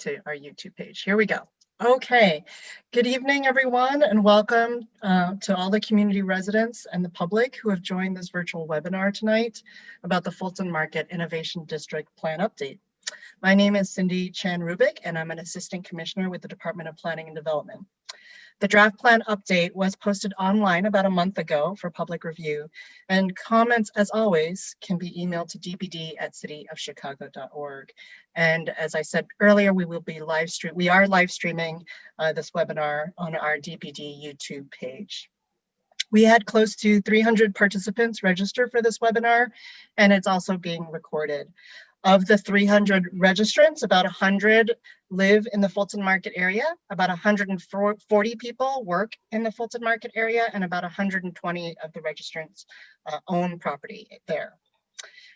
to our YouTube page. Here we go. Okay, good evening, everyone, and welcome to all the community residents and the public who have joined this virtual webinar tonight about the Fulton Market Innovation District Plan Update. My name is Cindy Chan-Rubik, and I'm an Assistant Commissioner with the Department of Planning and Development. The draft plan update was posted online about a month ago for public review, and comments, as always, can be emailed to dpd@cityofchicago.org. And as I said earlier, we are live streaming this webinar on our DPD YouTube page. We had close to 300 participants register for this webinar, and it's also being recorded. Of the 300 registrants, about 100 live in the Fulton Market area, about 140 people work in the Fulton Market area, and about 120 of the registrants own property there.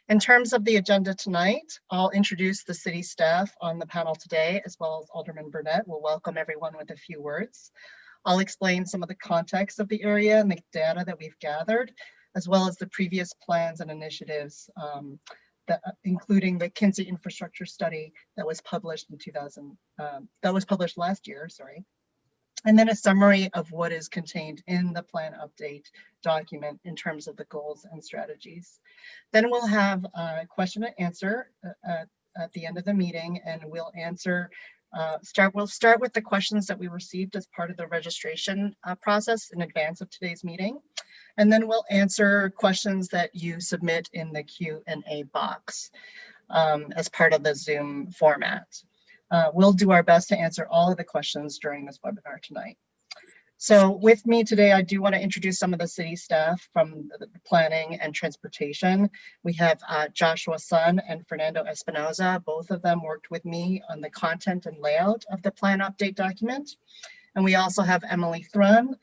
In terms of the agenda tonight, I'll introduce the city staff on the panel today, as well as Alderman Burnett. We'll welcome everyone with a few words. I'll explain some of the context of the area and the data that we've gathered, as well as the previous plans and initiatives including the Kinsey infrastructure study that was published in last year, and then a summary of what is contained in the plan update document in terms of the goals and strategies. Then we'll have a question and answer at the end of the meeting, and we'll start with the questions that we received as part of the registration process in advance of today's meeting. And then we'll answer questions that you submit in the Q&A box as part of the Zoom format. We'll do our best to answer all of the questions during this webinar tonight. So with me today, I do want to introduce some of the city staff from the planning and transportation. We have Joshua Sun and Fernando Espinoza. Both of them worked with me on the content and layout of the plan update document. And we also have Emily Thrun,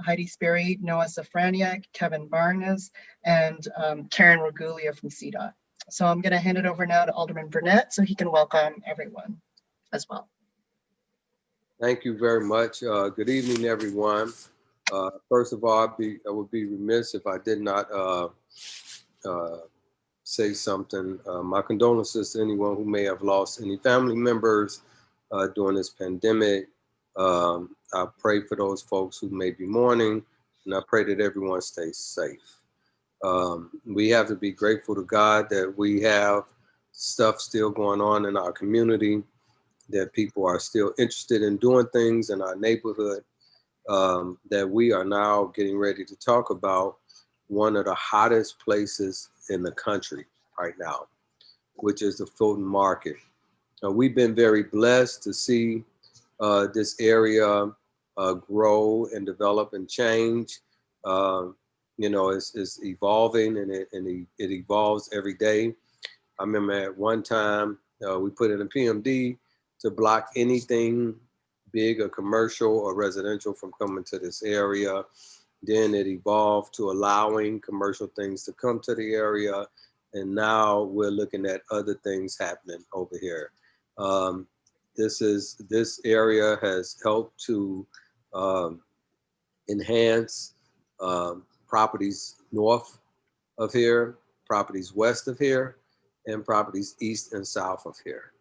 Heidi Sperry, Noah Safrania, Kevin Barnes, and Karen Ragulia from CDOT. So I'm going to hand it over now to Alderman Burnett so he can welcome everyone as well. Thank you very much. Good evening, everyone. First of all, I would be remiss if I did not say something. My condolences to anyone who may have lost any family members during this pandemic. I pray for those folks who may be mourning, and I pray that everyone stays safe. We have to be grateful to God that we have stuff still going on in our community, that people are still interested in doing things in our neighborhood, that we are now getting ready to talk about one of the hottest places in the country right now, which is the Fulton Market. We've been very blessed to see this area grow and develop and change. You know, it's evolving, and it evolves every day. I remember at one time we put in a PMD to block anything big or commercial or residential from coming to this area. Then it evolved to allowing commercial things to come to the area. And now we're looking at other things happening over here. This area has helped to enhance properties north of here, properties west of here, and properties east and south of here.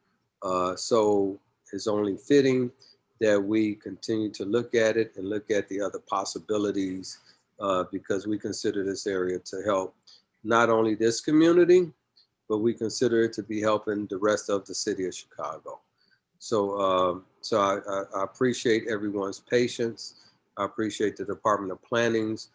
So it's only fitting that we continue to look at it and look at the other possibilities because we consider this area to help not only this community, but we consider it to be helping the rest of the city of Chicago. So, I appreciate everyone's patience. I appreciate the Department of Planning's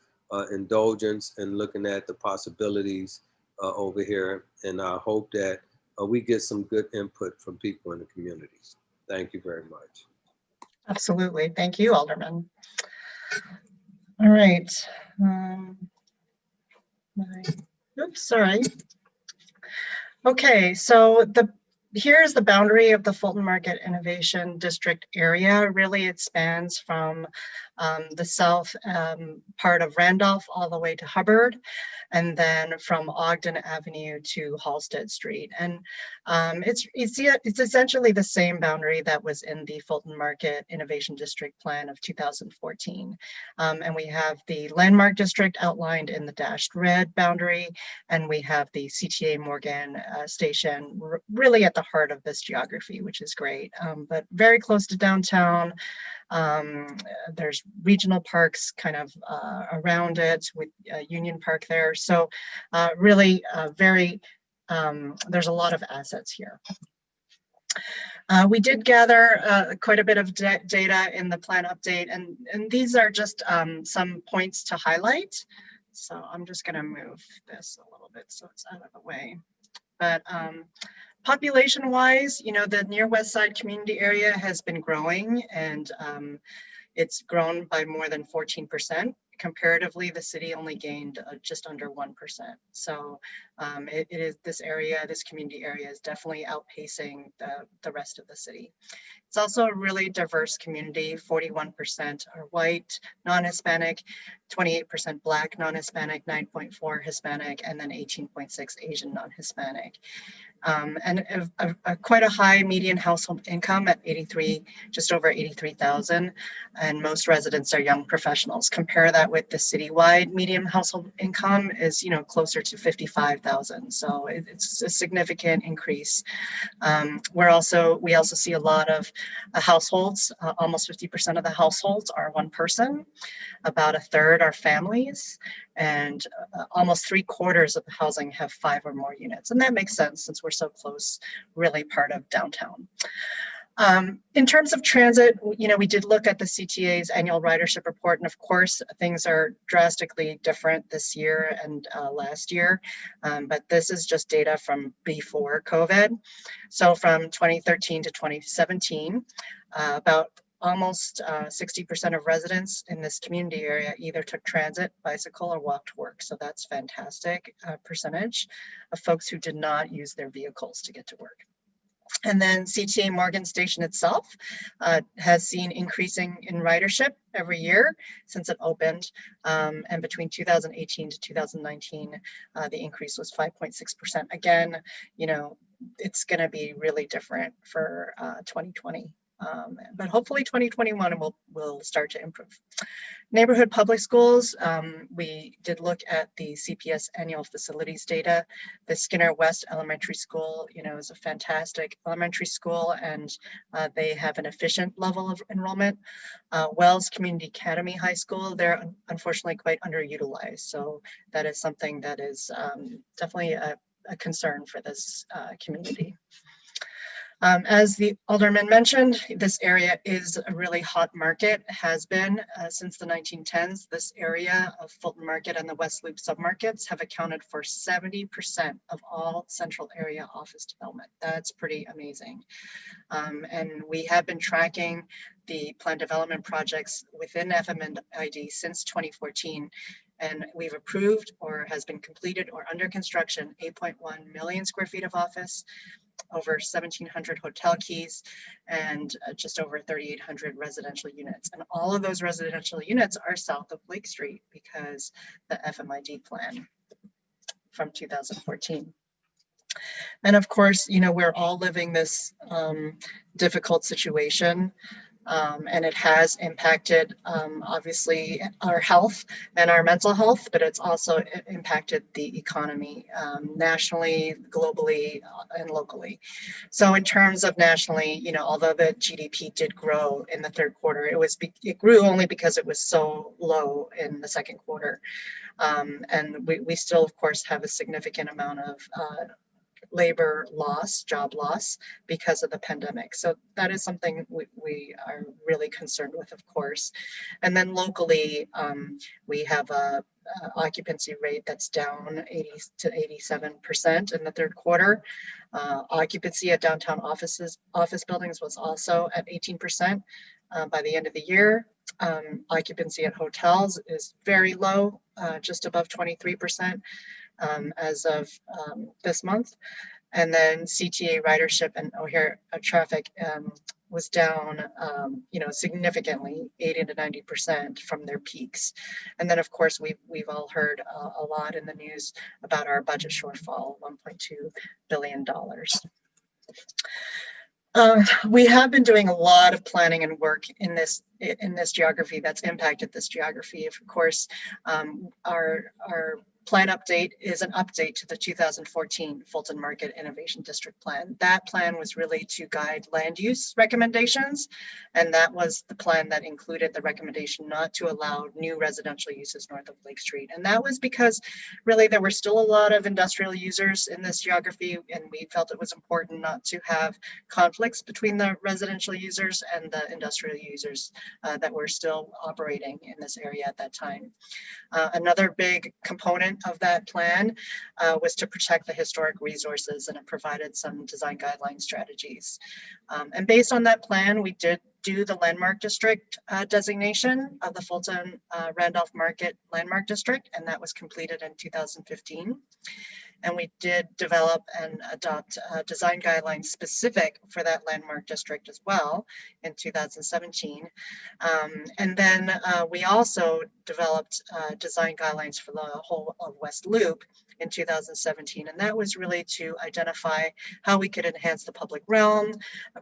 indulgence in looking at the possibilities over here. And I hope that we get some good input from people in the community. Thank you very much. Absolutely. Thank you, Alderman. All right. Oops, sorry. Okay, so here's the boundary of the Fulton Market Innovation District area. Really, it spans from the south part of Randolph all the way to Hubbard, and then from Ogden Avenue to Halsted Street. And it's essentially the same boundary that was in the Fulton Market Innovation District Plan of 2014. And we have the landmark district outlined in the dashed red boundary, and we have the CTA Morgan station really at the heart of this geography, which is great, but very close to downtown. There's regional parks kind of around it with Union Park there. So really there's a lot of assets here. We did gather quite a bit of data in the plan update, and these are just some points to highlight. So I'm just going to move this a little bit so it's out of the way. But population-wise, you know, the near West Side community area has been growing, and it's grown by more than 14%. Comparatively, the city only gained just under 1%. So it is this community area is definitely outpacing the rest of the city. It's also a really diverse community. 41% are white, non-Hispanic, 28% Black, non-Hispanic, 9.4 Hispanic, and then 18.6 Asian non-Hispanic. And quite a high median household income at just over 83,000, and most residents are young professionals. Compare that with the citywide median household income is, you know, closer to 55,000. So it's a significant increase. We also see a lot of households. Almost 50% of the households are one person. About a third are families, and almost 3/4 of the housing have 5 or more units. And that makes sense since we're so close, really part of downtown. In terms of transit, you know, we did look at the CTA's annual ridership report, and of course, things are drastically different this year and last year, but this is just data from before COVID. So from 2013 to 2017, about almost 60% of residents in this community area either took transit, bicycle, or walked to work. So that's fantastic percentage of folks who did not use their vehicles to get to work. And then CTA Morgan Station itself has seen increasing in ridership every year since it opened. And between 2018 to 2019, the increase was 5.6%. Again, you know, it's going to be really different for 2020. But hopefully 2021 will start to improve. Neighborhood public schools, we did look at the CPS annual facilities data. The Skinner West Elementary School, you know, is a fantastic elementary school, and they have an efficient level of enrollment. Wells Community Academy High School, they're unfortunately quite underutilized. So that is something that is definitely a concern for this community. As the alderman mentioned, this area is a really hot market, has been since the 1910s. This area of Fulton Market and the West Loop submarkets have accounted for 70% of all central area office development. That's pretty amazing. And we have been tracking the planned development projects within FMID since 2014. And we've approved or has been completed or under construction 8.1 million square feet of office, over 1,700 hotel keys, and just over 3,800 residential units. And all of those residential units are south of Lake Street because the FMID plan from 2014. And of course, you know, we're all living this difficult situation. And it has impacted, obviously, our health and our mental health, but it's also impacted the economy nationally, globally, and locally. So in terms of nationally, you know, although the GDP did grow in the third quarter, it grew only because it was so low in the second quarter. And we still, of course, have a significant amount of labor loss, job loss because of the pandemic. So that is something we are really concerned with, of course. And then locally, we have a occupancy rate that's down 80 to 87% in the third quarter. Occupancy at downtown office buildings was also at 18% by the end of the year. Occupancy at hotels is very low, just above 23%. As of this month. And then CTA ridership and O'Hare traffic was down, significantly, 80 to 90% from their peaks. And then, of course, we've all heard a lot in the news about our budget shortfall, $1.2 billion. We have been doing a lot of planning and work in this geography that's impacted this geography. Of course, our plan update is an update to the 2014 Fulton Market Innovation District Plan. That plan was really to guide land use recommendations, and that was the plan that included the recommendation not to allow new residential uses north of Lake Street. And that was because really there were still a lot of industrial users in this geography, and we felt it was important not to have conflicts between the residential users and the industrial users that were still operating in this area at that time. Another big component of that plan was to protect the historic resources, and it provided some design guideline strategies. And based on that plan, we did do the landmark district designation of the Fulton Randolph Market Landmark District, and that was completed in 2015. And we did develop and adopt design guidelines specific for that landmark district as well in 2017. And then we also developed design guidelines for the whole of West Loop in 2017. And that was really to identify how we could enhance the public realm,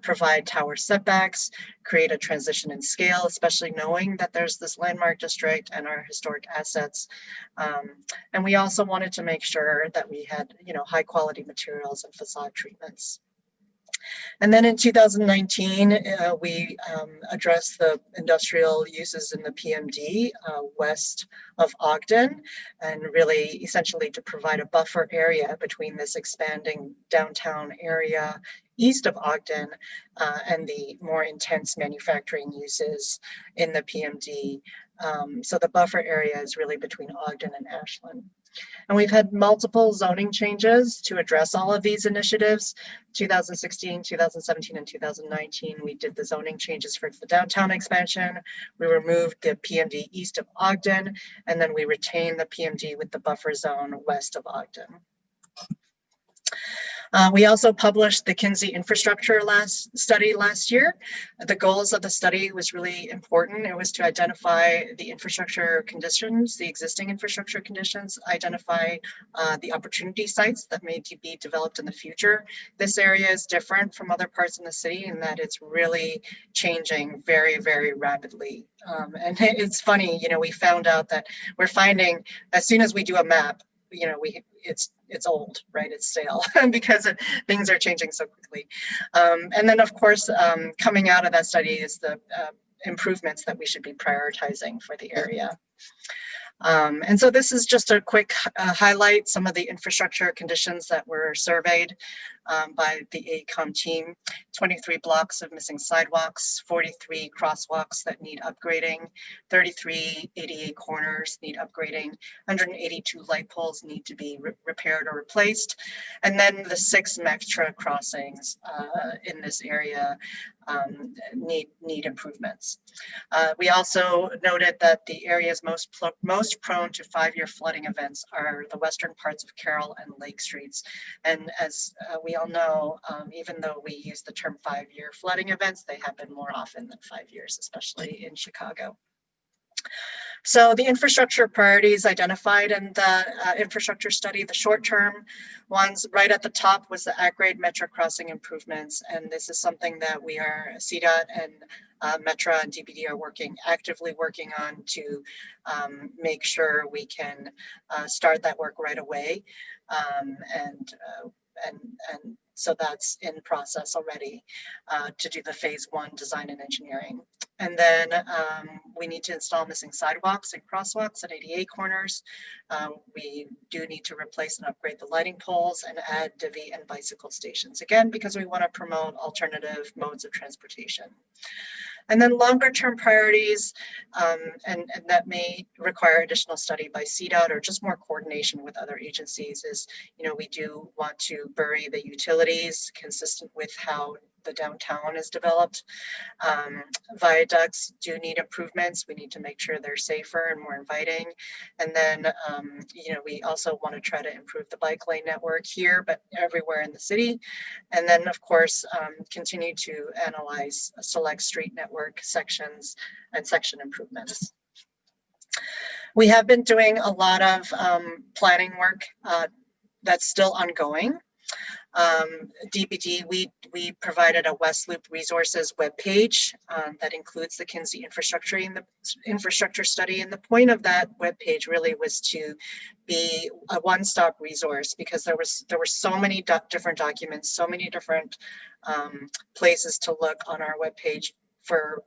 provide tower setbacks, create a transition in scale, especially knowing that there's this landmark district and our historic assets. And we also wanted to make sure that we had, high quality materials and facade treatments. And then in 2019, we addressed the industrial uses in the PMD west of Ogden, and really essentially to provide a buffer area between this expanding downtown area east of Ogden and the more intense manufacturing uses in the PMD. So the buffer area is really between Ogden and Ashland. And we've had multiple zoning changes to address all of these initiatives. 2016, 2017, and 2019, we did the zoning changes for the downtown expansion. We removed the PMD east of Ogden, and then we retained the PMD with the buffer zone west of Ogden. We also published the Kinsey infrastructure study last year. The goals of the study was really important. It was to identify the infrastructure conditions, the existing infrastructure conditions, identify the opportunity sites that may be developed in the future. This area is different from other parts in the city in that it's really changing very, very rapidly. And it's funny, we found out that we're finding as soon as we do a map, it's old, right? It's stale because things are changing so quickly. And then, of course, coming out of that study is the improvements that we should be prioritizing for the area. And so this is just a quick highlight, some of the infrastructure conditions that were surveyed by the AECOM team. 23 blocks of missing sidewalks, 43 crosswalks that need upgrading, 33 ADA corners need upgrading, 182 light poles need to be repaired or replaced, and then the 6 Metra crossings in this area need improvements. We also noted that the areas most prone to 5-year flooding events are the western parts of Carroll and Lake Streets. And as we all know, even though we use the term 5-year flooding events, they happen more often than 5 years, especially in Chicago. So the infrastructure priorities identified in the infrastructure study, the short-term ones right at the top was the at-grade Metra crossing improvements. And this is something that we are, CDOT and Metra and DPD are actively working on to make sure we can start that work right away. And so that's in process already to do the phase 1 design and engineering. And then we need to install missing sidewalks and crosswalks at ADA corners. We do need to replace and upgrade the lighting poles and add divvy and bicycle stations, again, because we want to promote alternative modes of transportation. And then longer term priorities, and that may require additional study by CDOT or just more coordination with other agencies is, we do want to bury the utilities consistent with how the downtown is developed. Viaducts do need improvements. We need to make sure they're safer and more inviting. And then, we also want to try to improve the bike lane network here, but everywhere in the city. And then, of course, continue to analyze select street network sections and section improvements. We have been doing a lot of planning work that's still ongoing. DPD, we provided a West Loop resources webpage that includes the Kinsey infrastructure study. And the point of that webpage really was to be a one-stop resource, because there were so many different documents, so many different places to look on our webpage for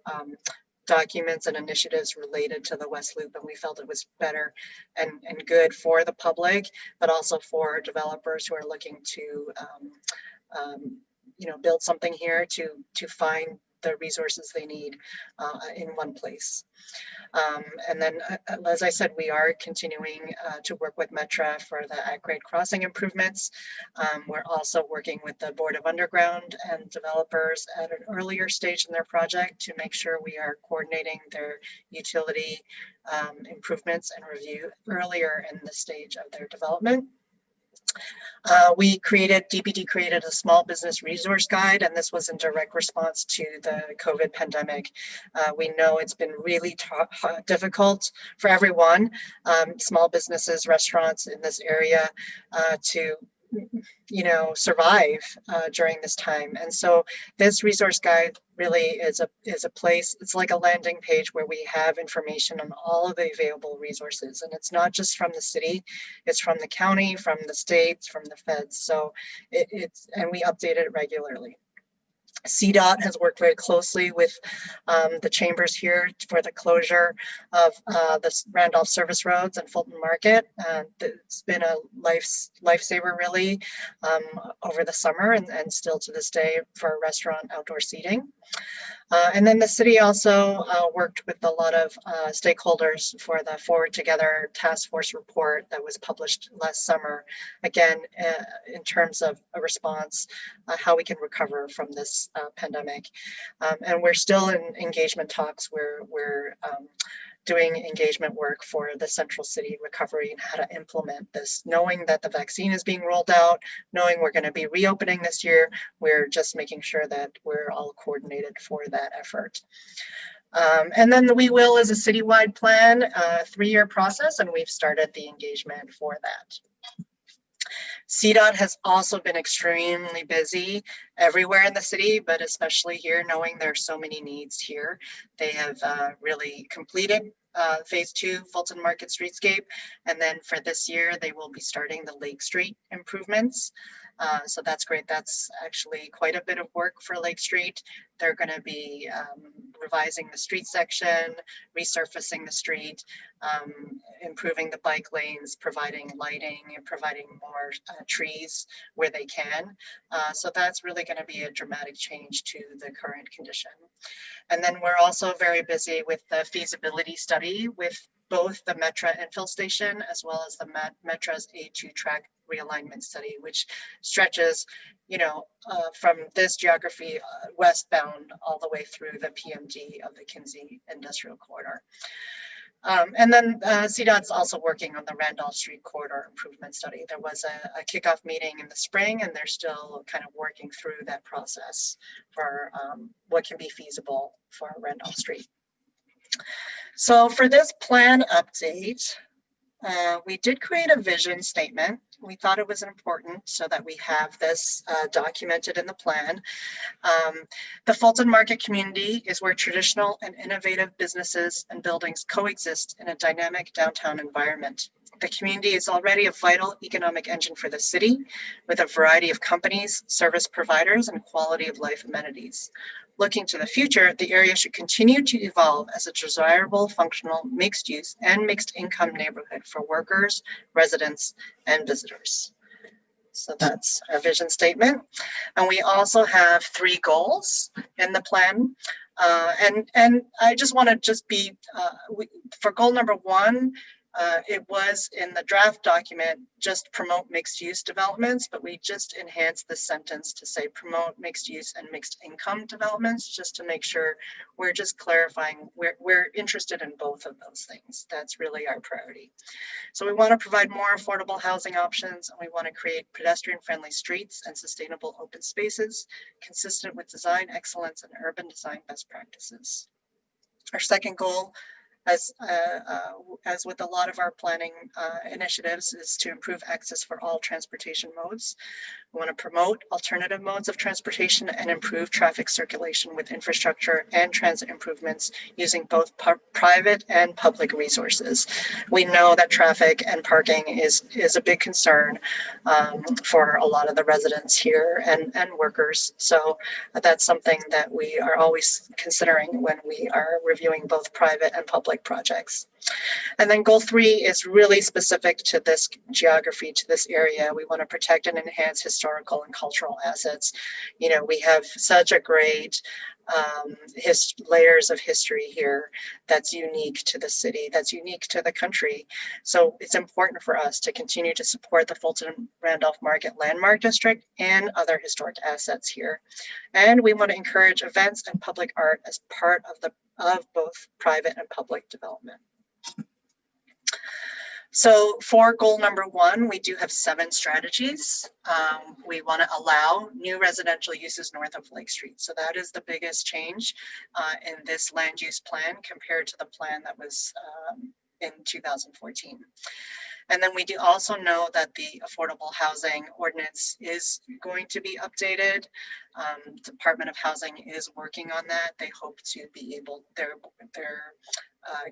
documents and initiatives related to the West Loop, and we felt it was better and good for the public, but also for developers who are looking to build something here to find the resources they need in one place. And then, as I said, we are continuing to work with Metra for the at-grade crossing improvements. We're also working with the Board of Underground and developers at an earlier stage in their project to make sure we are coordinating their utility improvements and review earlier in the stage of their development. DPD created a small business resource guide, and this was in direct response to the COVID pandemic. We know it's been really difficult for everyone, small businesses, restaurants in this area, to survive during this time. And so this resource guide really is a place, it's like a landing page where we have information on all of the available resources. And it's not just from the city, it's from the county, from the states, from the feds. So and we update it regularly. CDOT has worked very closely with the chambers here for the closure of the Randolph service roads and Fulton Market. It's been a lifesaver really over the summer and still to this day for restaurant outdoor seating. And then the city also worked with a lot of stakeholders for the Forward Together task force report that was published last summer. Again, in terms of a response, how we can recover from this pandemic. And we're still in engagement talks where we're doing engagement work for the central city recovery and how to implement this, knowing that the vaccine is being rolled out, knowing we're going to be reopening this year. We're just making sure that we're all coordinated for that effort. And then the We Will is a citywide plan, a 3-year process, and we've started the engagement for that. CDOT has also been extremely busy everywhere in the city, but especially here, knowing there's so many needs here. They have really completed phase 2 Fulton Market Streetscape. And then for this year, they will be starting the Lake Street improvements. So that's great. That's actually quite a bit of work for Lake Street. They're going to be revising the street section, resurfacing the street, improving the bike lanes, providing lighting, and providing more trees where they can. So that's really going to be a dramatic change to the current condition. And then we're also very busy with the feasibility study with both the Metra infill station as well as the Metra's A2 track realignment study, which stretches, from this geography westbound all the way through the PMD of the Kinsey Industrial Corridor. And then CDOT's also working on the Randolph Street Corridor Improvement Study. There was a kickoff meeting in the spring, and they're still kind of working through that process for what can be feasible for Randolph Street. So for this plan update, we did create a vision statement. We thought it was important so that we have this documented in the plan. The Fulton Market community is where traditional and innovative businesses and buildings coexist in a dynamic downtown environment. The community is already a vital economic engine for the city, with a variety of companies, service providers, and quality of life amenities. Looking to the future, the area should continue to evolve as a desirable, functional, mixed-use and mixed-income neighborhood for workers, residents, and visitors. So that's our vision statement. And we also have 3 goals in the plan. And I just want to be, for goal number 1, It was in the draft document, just promote mixed use developments, but we just enhanced the sentence to say promote mixed use and mixed income developments, just to make sure we're just clarifying we're interested in both of those things. That's really our priority. So we want to provide more affordable housing options, and we want to create pedestrian-friendly streets and sustainable open spaces consistent with design excellence and urban design best practices. Our second goal, as with a lot of our planning initiatives, is to improve access for all transportation modes. We want to promote alternative modes of transportation and improve traffic circulation with infrastructure and transit improvements using both private and public resources. We know that traffic and parking is a big concern for a lot of the residents here and workers. So that's something that we are always considering when we are reviewing both private and public projects. And then goal 3 is really specific to this geography, to this area. We want to protect and enhance historical and cultural assets. You know, we have such a great layers of history here that's unique to the city, that's unique to the country. So it's important for us to continue to support the Fulton Randolph Market Landmark District and other historic assets here. And we want to encourage events and public art as part of both private and public development. So for goal number 1, we do have 7 strategies. We want to allow new residential uses north of Lake Street. So that is the biggest change in this land use plan compared to the plan that was in 2014. And then we do also know that the affordable housing ordinance is going to be updated. Department of Housing is working on that. They hope to be able, they're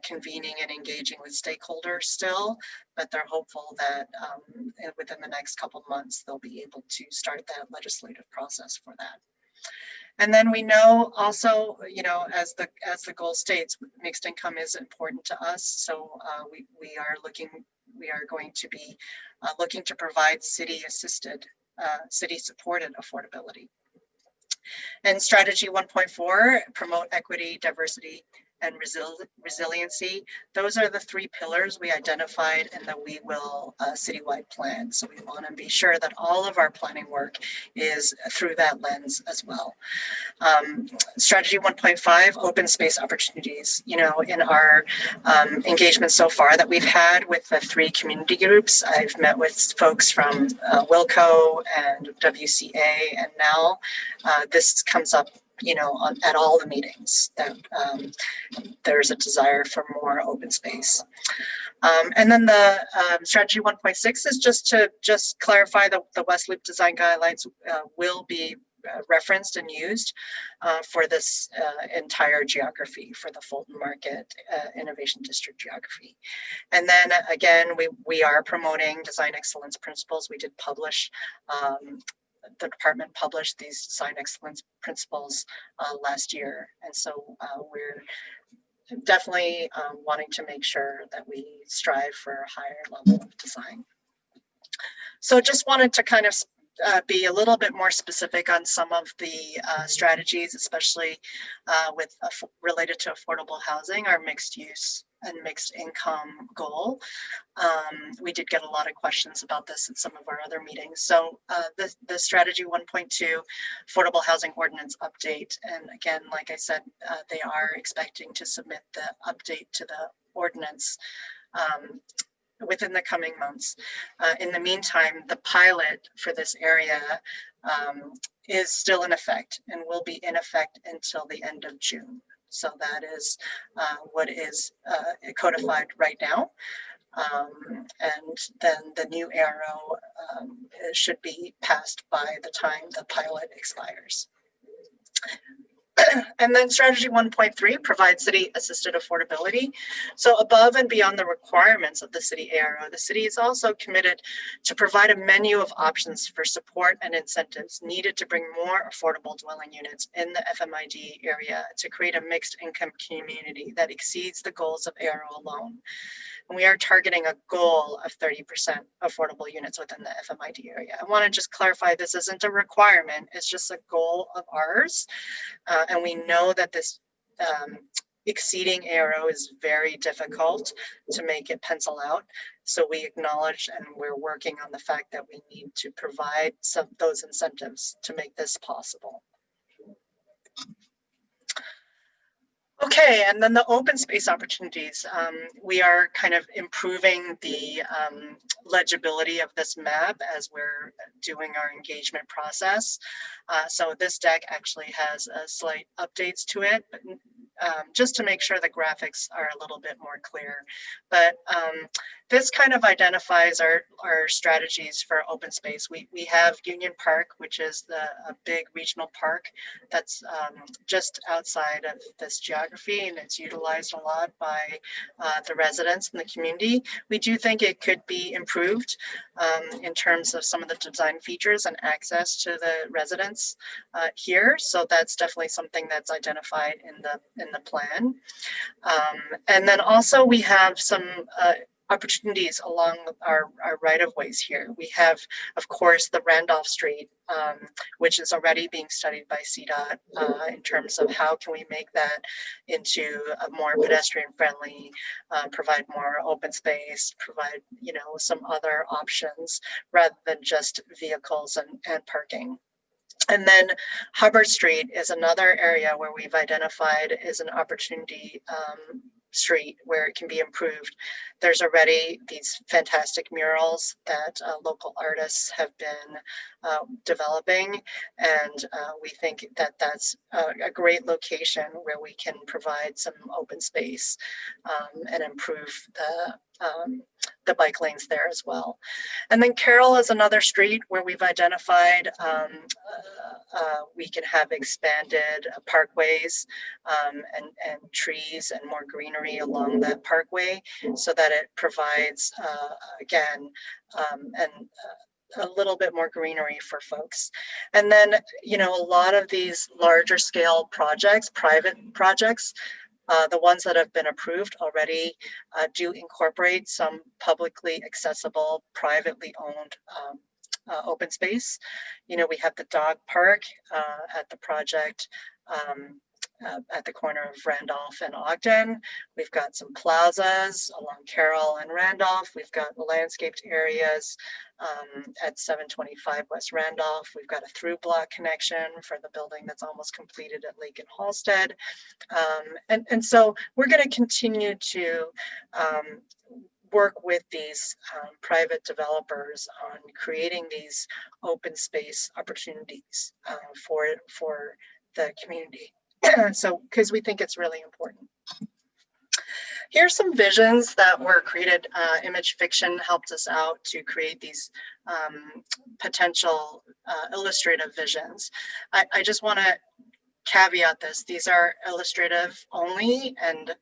convening and engaging with stakeholders still, but they're hopeful that within the next couple of months, they'll be able to start that legislative process for that. And then we know also, you know, as the goal states, mixed income is important to us. So we are going to be looking to provide city-assisted, city-supported affordability. And strategy 1.4, promote equity, diversity, and resiliency. Those are the 3 pillars we identified in the We Will citywide plan. So we want to be sure that all of our planning work is through that lens as well. Strategy 1.5, open space opportunities. You know, in our engagement so far that we've had with the 3 community groups, I've met with folks from Wilco and WCA and NEL. This comes up, you know, at all the meetings, that there's a desire for more open space. And then the strategy 1.6 is just to clarify the West Loop design guidelines will be referenced and used for this entire geography, for the Fulton Market Innovation District geography. And then again, we are promoting design excellence principles. We did publish the department published these design excellence principles last year. And so we're definitely wanting to make sure that we strive for a higher level of design. So just wanted to kind of be a little bit more specific on some of the strategies, especially related to affordable housing, our mixed use and mixed income goal. We did get a lot of questions about this in some of our other meetings. So the strategy 1.2, affordable housing ordinance update. And again, like I said, they are expecting to submit the update to the ordinance within the coming months. In the meantime, the pilot for this area is still in effect and will be in effect until the end of June. So that is what is codified right now. And then the new arrow should be passed by the time the pilot expires. And then strategy 1.3, provide city assisted affordability. So above and beyond the requirements of the city ARO, the city is also committed to provide a menu of options for support and incentives needed to bring more affordable dwelling units in the FMID area to create a mixed income community that exceeds the goals of ARO alone. And we are targeting a goal of 30% affordable units within the FMID area. I want to just clarify, this isn't a requirement, it's just a goal of ours. And we know that this exceeding ARO is very difficult to make it pencil out. So we acknowledge and we're working on the fact that we need to provide those incentives to make this possible. Okay, and then the open space opportunities. We are kind of improving the legibility of this map as we're doing our engagement process. So this deck actually has slight updates to it, but just to make sure the graphics are a little bit more clear. But this kind of identifies our strategies for open space. We have Union Park, which is a big regional park that's just outside of this geography, and it's utilized a lot by the residents in the community. We do think it could be improved in terms of some of the design features and access to the residents here. So that's definitely something that's identified in the plan. And then also we have some opportunities along our right-of-ways here. We have, of course, the Randolph Street, which is already being studied by CDOT in terms of how can we make that into a more pedestrian-friendly, provide more open space, provide, you know, some other options rather than just vehicles and parking. And then Hubbard Street is another area where we've identified as an opportunity street where it can be improved. There's already these fantastic murals that local artists have been developing, and we think that that's a great location where we can provide some open space and improve the bike lanes there as well. And then Carroll is another street where we've identified we can have expanded parkways and trees and more greenery along that parkway so that it provides, again, a little bit more greenery for folks. And then, you know, a lot of these larger scale projects, private projects, the ones that have been approved already do incorporate some publicly accessible, privately owned open space. You know, we have the dog park at the project at the corner of Randolph and Ogden. We've got some plazas along Carroll and Randolph. We've got landscaped areas at 725 West Randolph. We've got a through block connection for the building that's almost completed at Lake and Halstead. And so we're going to continue to work with these private developers on creating these open space opportunities for the community. So, because we think it's really important. Here's some visions that were created. Image Fiction helped us out to create these potential illustrative visions. I just want to caveat this. These are illustrative only, and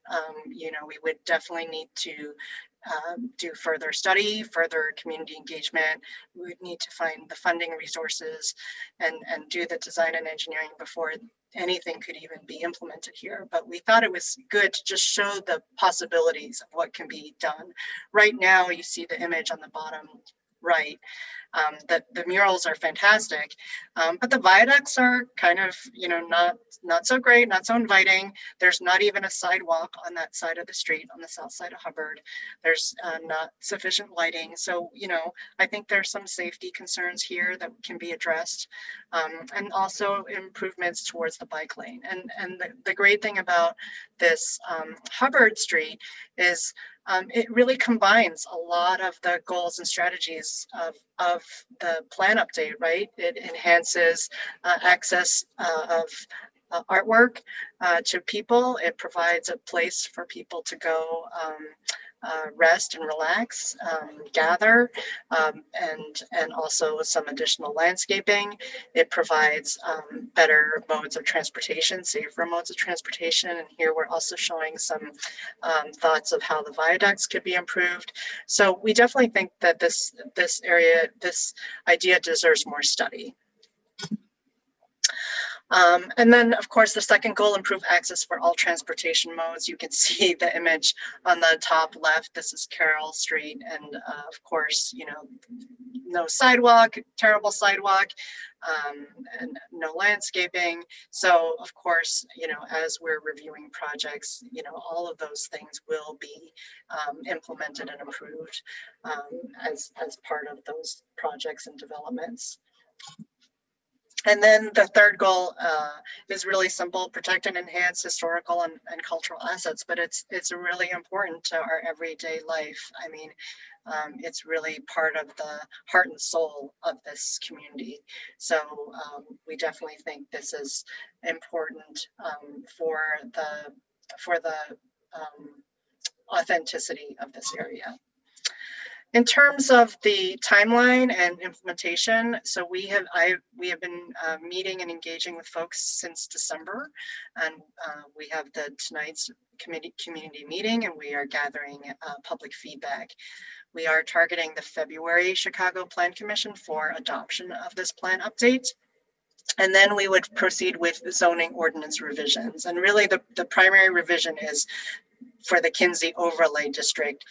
you know, we would definitely need to do further study, further community engagement. We would need to find the funding resources and do the design and engineering before anything could even be implemented here. But we thought it was good to just show the possibilities of what can be done. Right now, you see the image on the bottom right. That the murals are fantastic, but the viaducts are kind of, you know, not so great, not so inviting. There's not even a sidewalk on that side of the street on the south side of Hubbard. There's not sufficient lighting. So, you know, I think there's some safety concerns here that can be addressed, and also improvements towards the bike lane. And the great thing about this Hubbard Street is it really combines a lot of the goals and strategies of the plan update, right? It enhances access of artwork to people. It provides a place for people to go rest and relax, gather, and also some additional landscaping. It provides better modes of transportation, safer modes of transportation. And here we're also showing some thoughts of how the viaducts could be improved. So we definitely think that this idea deserves more study. And then, of course, the second goal, improve access for all transportation modes. You can see the image on the top left. This is Carroll Street. And of course, you know, no sidewalk, terrible sidewalk. and no landscaping. So of course, as we're reviewing projects, all of those things will be implemented and approved as part of those projects and developments. And then the third goal is really simple: protect and enhance historical and cultural assets. But it's really important to our everyday life. I mean, it's really part of the heart and soul of this community. So we definitely think this is important for the authenticity of this area. In terms of the timeline and implementation, so we have been meeting and engaging with folks since December, and we have tonight's community meeting, and we are gathering public feedback. We are targeting the February Chicago Plan Commission for adoption of this plan update. And then we would proceed with zoning ordinance revisions. And really the primary revision is for the Kinsey overlay district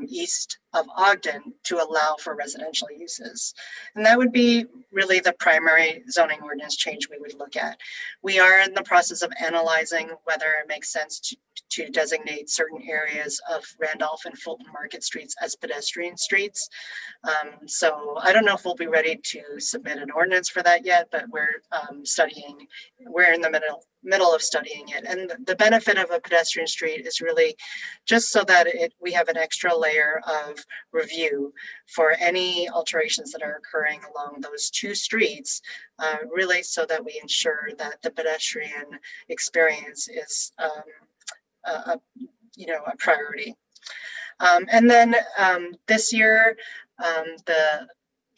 east of Ogden to allow for residential uses. And that would be really the primary zoning ordinance change we would look at. We are in the process of analyzing whether it makes sense to designate certain areas of Randolph and Fulton Market Streets as pedestrian streets. So I don't know if we'll be ready to submit an ordinance for that yet, but we're in the middle of studying it. And the benefit of a pedestrian street is really just so that we have an extra layer of review for any alterations that are occurring along those two streets, really so that we ensure that the pedestrian experience is a priority. And then this year,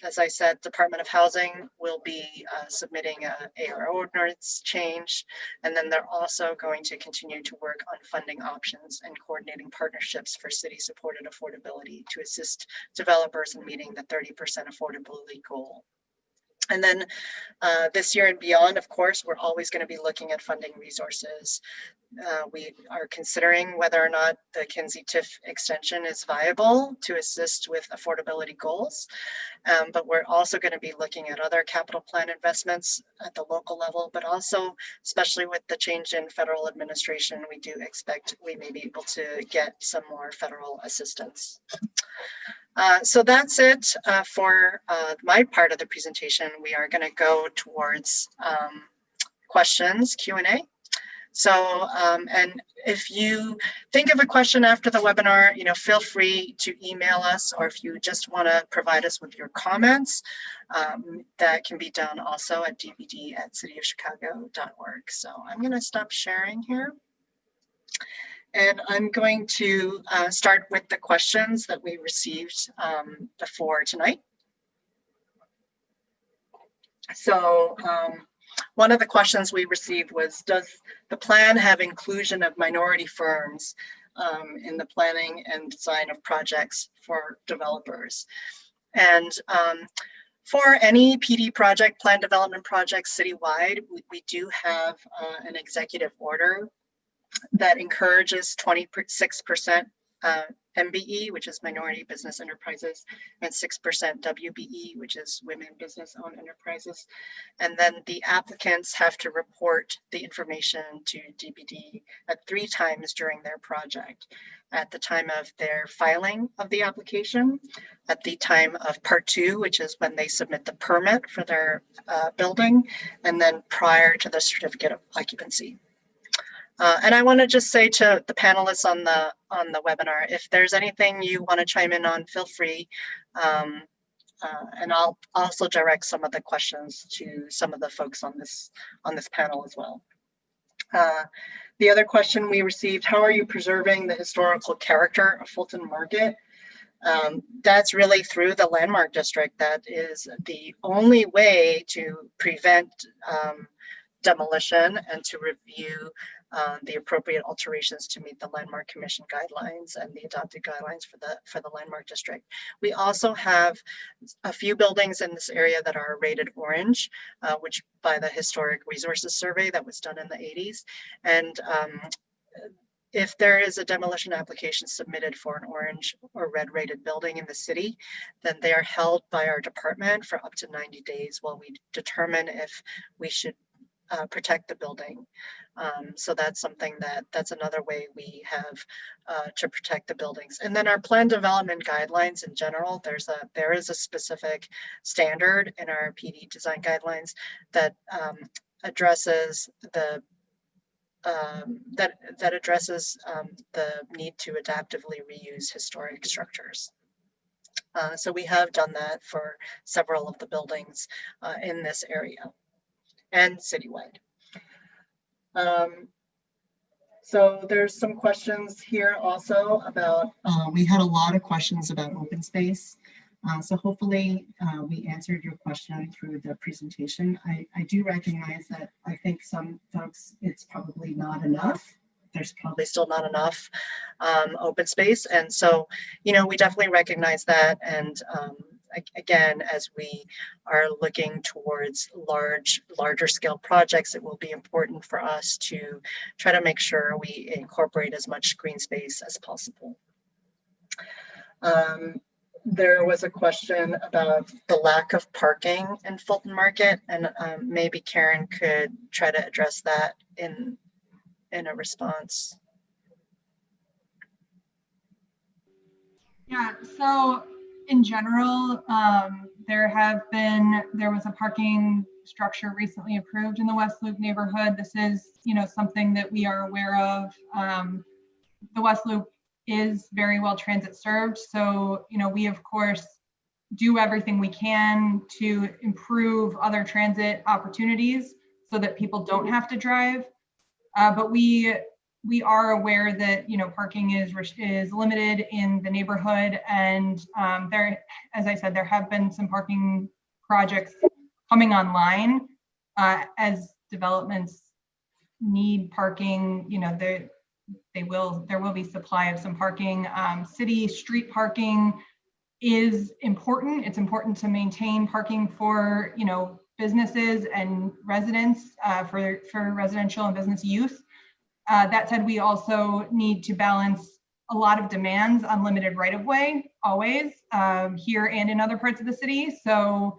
as I said, Department of Housing will be submitting a AR ordinance change, and then they're also going to continue to work on funding options and coordinating partnerships for city-supported affordability to assist developers in meeting the 30% affordability goal. And then this year and beyond, of course, we're always going to be looking at funding resources. We are considering whether or not the Kinsey TIF extension is viable to assist with affordability goals. But we're also going to be looking at other capital plan investments at the local level, but also, especially with the change in federal administration, we do expect we may be able to get some more federal assistance. So that's it for my part of the presentation. We are going to go towards questions, Q&A. So, and if you think of a question after the webinar, feel free to email us, or if you just want to provide us with your comments, that can be done also at dbd@cityofchicago.org. So I'm going to stop sharing here. And I'm going to start with the questions that we received before tonight. So one of the questions we received was, does the plan have inclusion of minority firms in the planning and design of projects for developers? And for any PD project, plan development projects citywide, we do have an executive order that encourages 26% MBE, which is minority business enterprises, and 6% WBE, which is women business owned enterprises. And then the applicants have to report the information to DBD at 3 times during their project: at the time of their filing of the application, at the time of part 2, which is when they submit the permit for their building, and then prior to the certificate of occupancy. And I want to just say to the panelists on the webinar, if there's anything you want to chime in on, feel free. And I'll also direct some of the questions to some of the folks on this panel as well. The other question we received: how are you preserving the historical character of Fulton Market? That's really through the landmark district. That is the only way to prevent demolition and to review the appropriate alterations to meet the Landmark Commission guidelines and the adopted guidelines for the Landmark District. We also have a few buildings in this area that are rated orange, which by the Historic Resources Survey that was done in the 80s. And if there is a demolition application submitted for an orange or red rated building in the city, then they are held by our department for up to 90 days while we determine if we should protect the building. So that's something that's another way we have to protect the buildings. And then our plan development guidelines in general, there is a specific standard in our PD design guidelines that addresses the the need to adaptively reuse historic structures. So we have done that for several of the buildings in this area and citywide. So there's some questions here also about, we had a lot of questions about open space. So hopefully we answered your question through the presentation. I do recognize that I think some folks, it's probably not enough. There's probably still not enough open space. And so, you know, we definitely recognize that. And again, as we are looking towards larger scale projects, it will be important for us to try to make sure we incorporate as much green space as possible. There was a question about the lack of parking in Fulton Market, and maybe Karen could try to address that in a response. Yeah, so in general, there was a parking structure recently approved in the West Loop neighborhood. This is, you know, something that we are aware of. The West Loop is very well transit served. So, you know, we of course do everything we can to improve other transit opportunities so that people don't have to drive. But we are aware that, you know, parking is limited in the neighborhood, and there, as I said, there have been some parking projects coming online as developments need parking. You know, there will be supply of some parking. City street parking is important. It's important to maintain parking for, you know, businesses and residents for residential and business use. That said, we also need to balance a lot of demands on limited right-of-way, always, here and in other parts of the city. So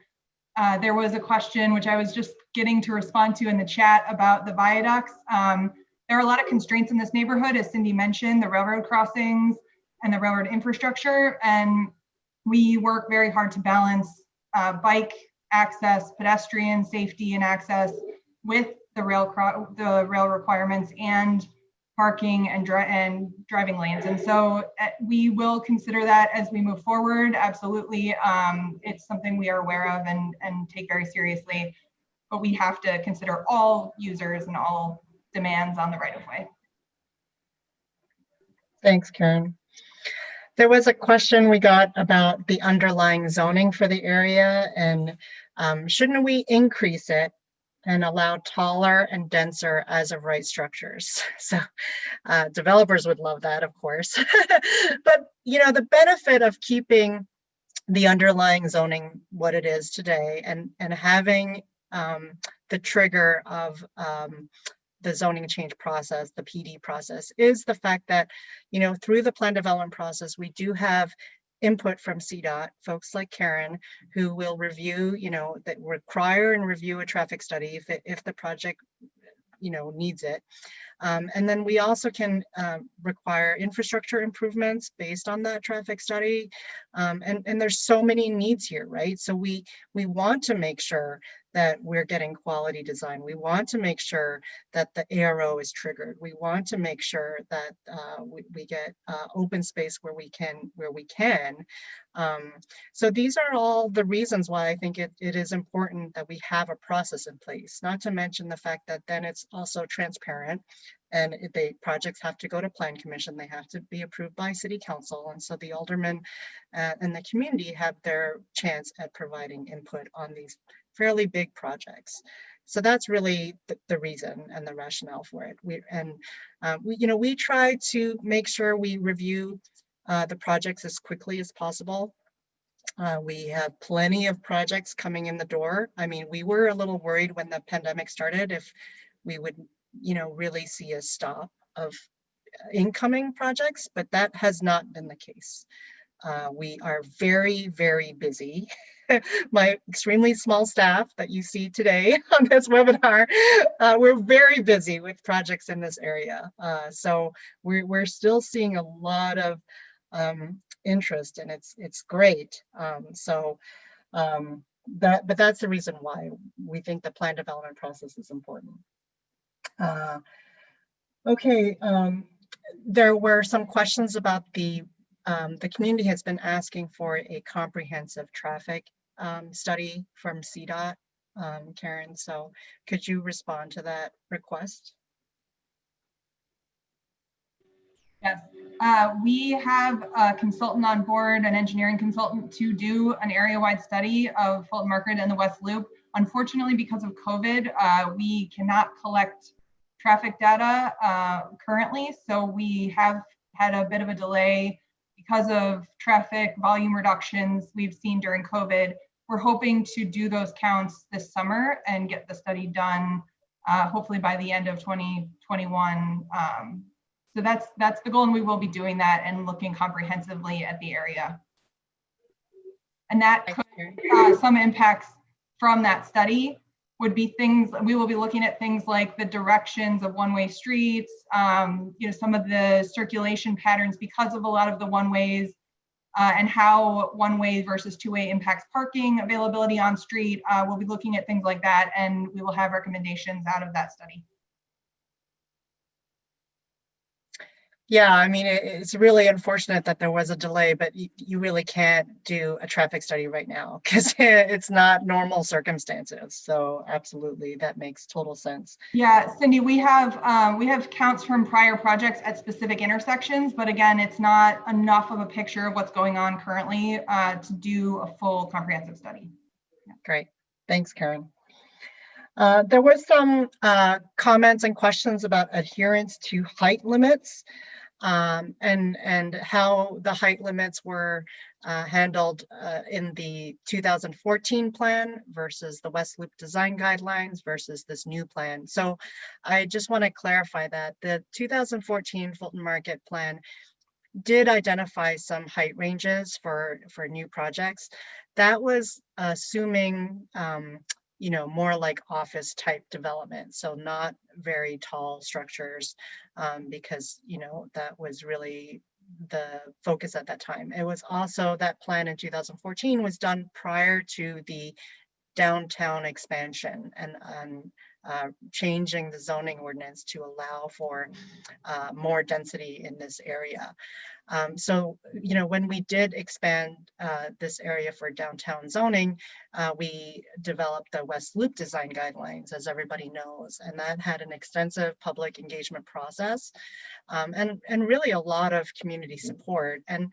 there was a question, which I was just getting to respond to in the chat, about the viaducts. There are a lot of constraints in this neighborhood, as Cindy mentioned, the railroad crossings and the railroad infrastructure. And we work very hard to balance bike access, pedestrian safety and access with the rail requirements and parking and driving lanes. And so we will consider that as we move forward. Absolutely. It's something we are aware of and take very seriously, but we have to consider all users and all demands on the right of way. Thanks, Karen. There was a question we got about the underlying zoning for the area, and shouldn't we increase it and allow taller and denser as of right structures? So developers would love that, of course. But, you know, the benefit of keeping the underlying zoning what it is today and having the trigger of the zoning change process, the PD process, is the fact that, you know, through the plan development process, we do have input from CDOT, folks like Karen, who will review, you know, that require and review a traffic study if the project, you know, needs it. And then we also can require infrastructure improvements based on that traffic study. And there's so many needs here, right? So we want to make sure that we're getting quality design. We want to make sure that the ARO is triggered. We want to make sure that we get open space where we can. So these are all the reasons why I think it is important that we have a process in place, not to mention the fact that then it's also transparent, and projects have to go to Plan Commission. They have to be approved by City Council. And so the aldermen and the community have their chance at providing input on these fairly big projects. So that's really the reason and the rationale for it. We try to make sure we review the projects as quickly as possible. We have plenty of projects coming in the door. I mean, we were a little worried when the pandemic started if we would, you know, really see a stop of incoming projects, but that has not been the case. We are very, very busy. My extremely small staff that you see today on this webinar, we're very busy with projects in this area. So we're still seeing a lot of interest, and it's great. But that's the reason why we think the plan development process is important. Okay, there were some questions about the community has been asking for a comprehensive traffic study from CDOT, Karen. So could you respond to that request? Yes, we have a consultant on board, an engineering consultant, to do an area-wide study of Fulton Market and the West Loop. Unfortunately, because of COVID, we cannot collect traffic data currently, so we have had a bit of a delay because of traffic volume reductions we've seen during COVID. We're hoping to do those counts this summer and get the study done hopefully by the end of 2021. So that's the goal, and we will be doing that and looking comprehensively at the area. And that could, some impacts from that study would be things, we will be looking at things like the directions of one-way streets, some of the circulation patterns because of a lot of the one-ways, and how one-way versus two-way impacts parking availability on street. We'll be looking at things like that, and we will have recommendations out of that study. Yeah, I mean, it's really unfortunate that there was a delay, but you really can't do a traffic study right now because it's not normal circumstances. So absolutely, that makes total sense. Yeah, Cindy, we have counts from prior projects at specific intersections, but again, it's not enough of a picture of what's going on currently to do a full comprehensive study. Yeah. Great, thanks, Karen. There were some comments and questions about adherence to height limits. And how the height limits were handled in the 2014 plan versus the West Loop design guidelines versus this new plan. So I just want to clarify that the 2014 Fulton Market plan did identify some height ranges for new projects. That was assuming more like office type development. So not very tall structures because, that was really the focus at that time. It was also that plan in 2014 was done prior to the downtown expansion and changing the zoning ordinance to allow for more density in this area. So, when we did expand this area for downtown zoning, we developed the West Loop design guidelines, as everybody knows, and that had an extensive public engagement process and really a lot of community support. And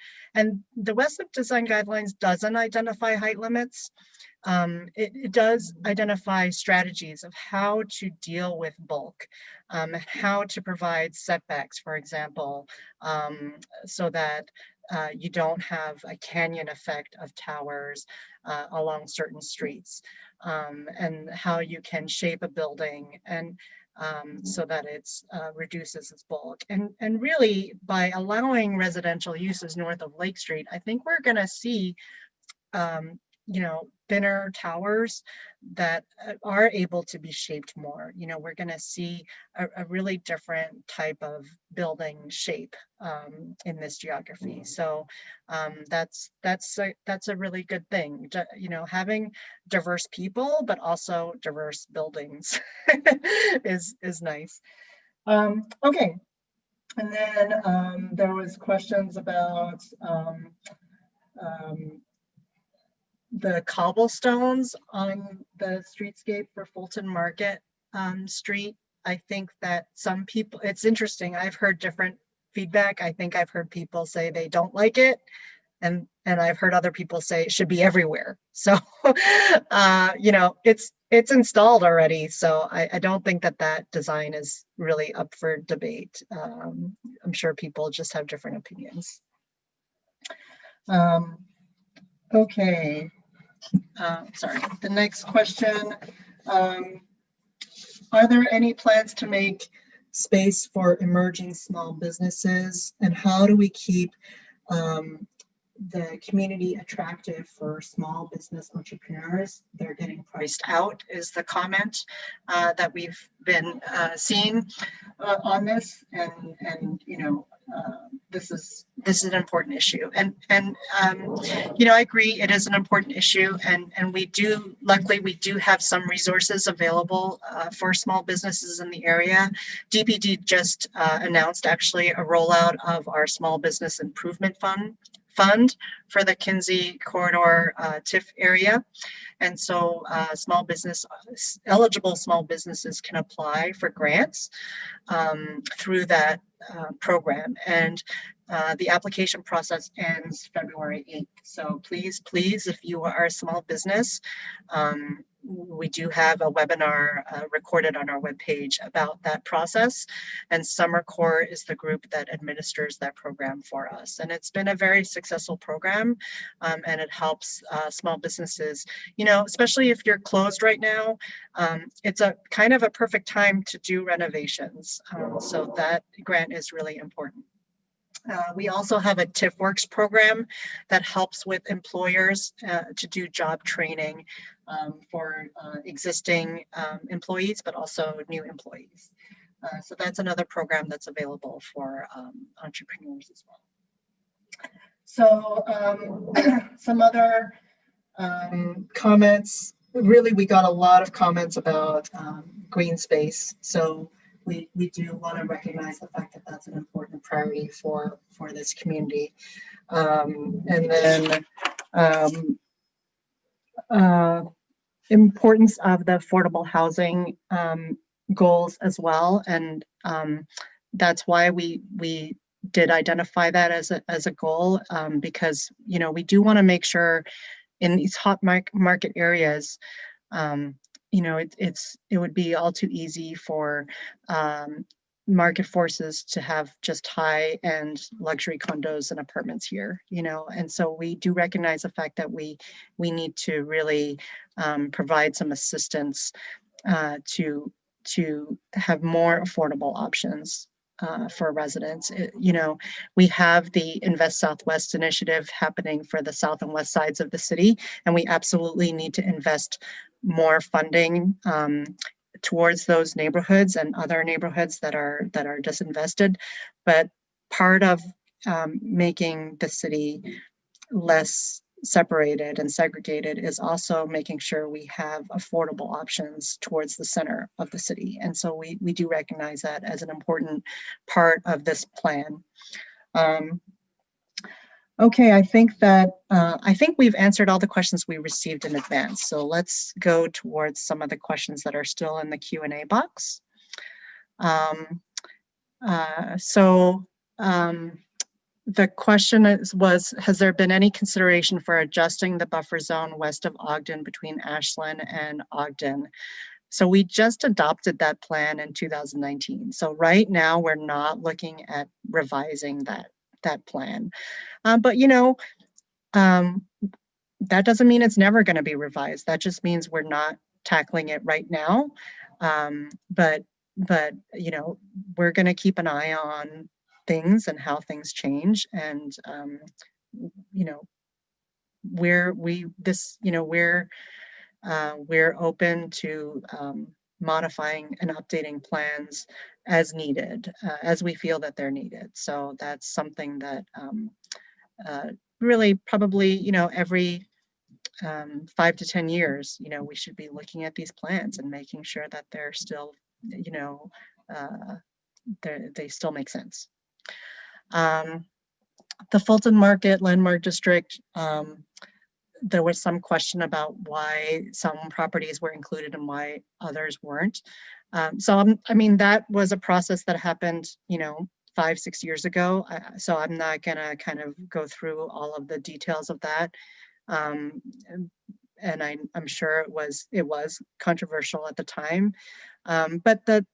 the West Loop design guidelines doesn't identify height limits. It does identify strategies of how to deal with bulk, how to provide setbacks, for example, so that you don't have a canyon effect of towers along certain streets, and how you can shape a building and so that it's reduces its bulk. And really, by allowing residential uses north of Lake Street, I think we're going to see thinner towers that are able to be shaped more. We're going to see a really different type of building shape in this geography. So that's a really good thing. Having diverse people, but also diverse buildings is nice. Okay, and then there was questions about the cobblestones on the streetscape for Fulton Market Street. I think that some people, it's interesting, I've heard different feedback. I think I've heard people say they don't like it, and I've heard other people say it should be everywhere. So, it's installed already. So I don't think that design is really up for debate. I'm sure people just have different opinions. Okay. Sorry, the next question. Are there any plans to make space for emerging small businesses, and how do we keep the community attractive for small business entrepreneurs? They're getting priced out is the comment that we've been seeing on this, and you know, this is an important issue, and you know, I agree, it is an important issue, and we do, luckily we do have some resources available for small businesses in the area. DPD just announced actually a rollout of our small business improvement fund for the Kinsey corridor TIF area. And so eligible small businesses can apply for grants through that program. And the application process ends February 8th. So please, if you are a small business, we do have a webinar recorded on our webpage about that process. And Summer Core is the group that administers that program for us. And it's been a very successful program, and it helps small businesses, you know, especially if you're closed right now. It's a kind of a perfect time to do renovations. So that grant is really important. We also have a TIFWorks program that helps with employers to do job training for existing employees, but also new employees. So that's another program that's available for entrepreneurs as well. So some other comments. Really, we got a lot of comments about green space. So we do want to recognize the fact that that's an important priority for this community. And then importance of the affordable housing goals as well. And that's why we did identify that as a goal, because, you know, we do want to make sure in these hot market areas, you know, it would be all too easy for market forces to have just high-end luxury condos and apartments here, you know, and so we do recognize the fact that we need to really provide some assistance to have more affordable options for residents. You know, we have the Invest Southwest initiative happening for the south and west sides of the city, and we absolutely need to invest more funding towards those neighborhoods and other neighborhoods that are disinvested. But part of making the city less separated and segregated is also making sure we have affordable options towards the center of the city. And so we do recognize that as an important part of this plan. Okay, I think we've answered all the questions we received in advance. So let's go towards some of the questions that are still in the Q&A box. The question was, has there been any consideration for adjusting the buffer zone west of Ogden between Ashland and Ogden? So we just adopted that plan in 2019. So right now we're not looking at revising that plan. But you know, that doesn't mean it's never going to be revised. That just means we're not tackling it right now. But you know, we're going to keep an eye on things and how things change, and you know, we're open to modifying and updating plans as needed, as we feel that they're needed. So that's something that really probably, you know, every 5 to 10 years, you know, we should be looking at these plans and making sure that they're still, you know, they still make sense. The Fulton Market Landmark District, there was some question about why some properties were included and why others weren't. So I mean, that was a process that happened, you know, 5-6 years ago. So I'm not gonna kind of go through all of the details of that. And I'm sure it was controversial at the time. But the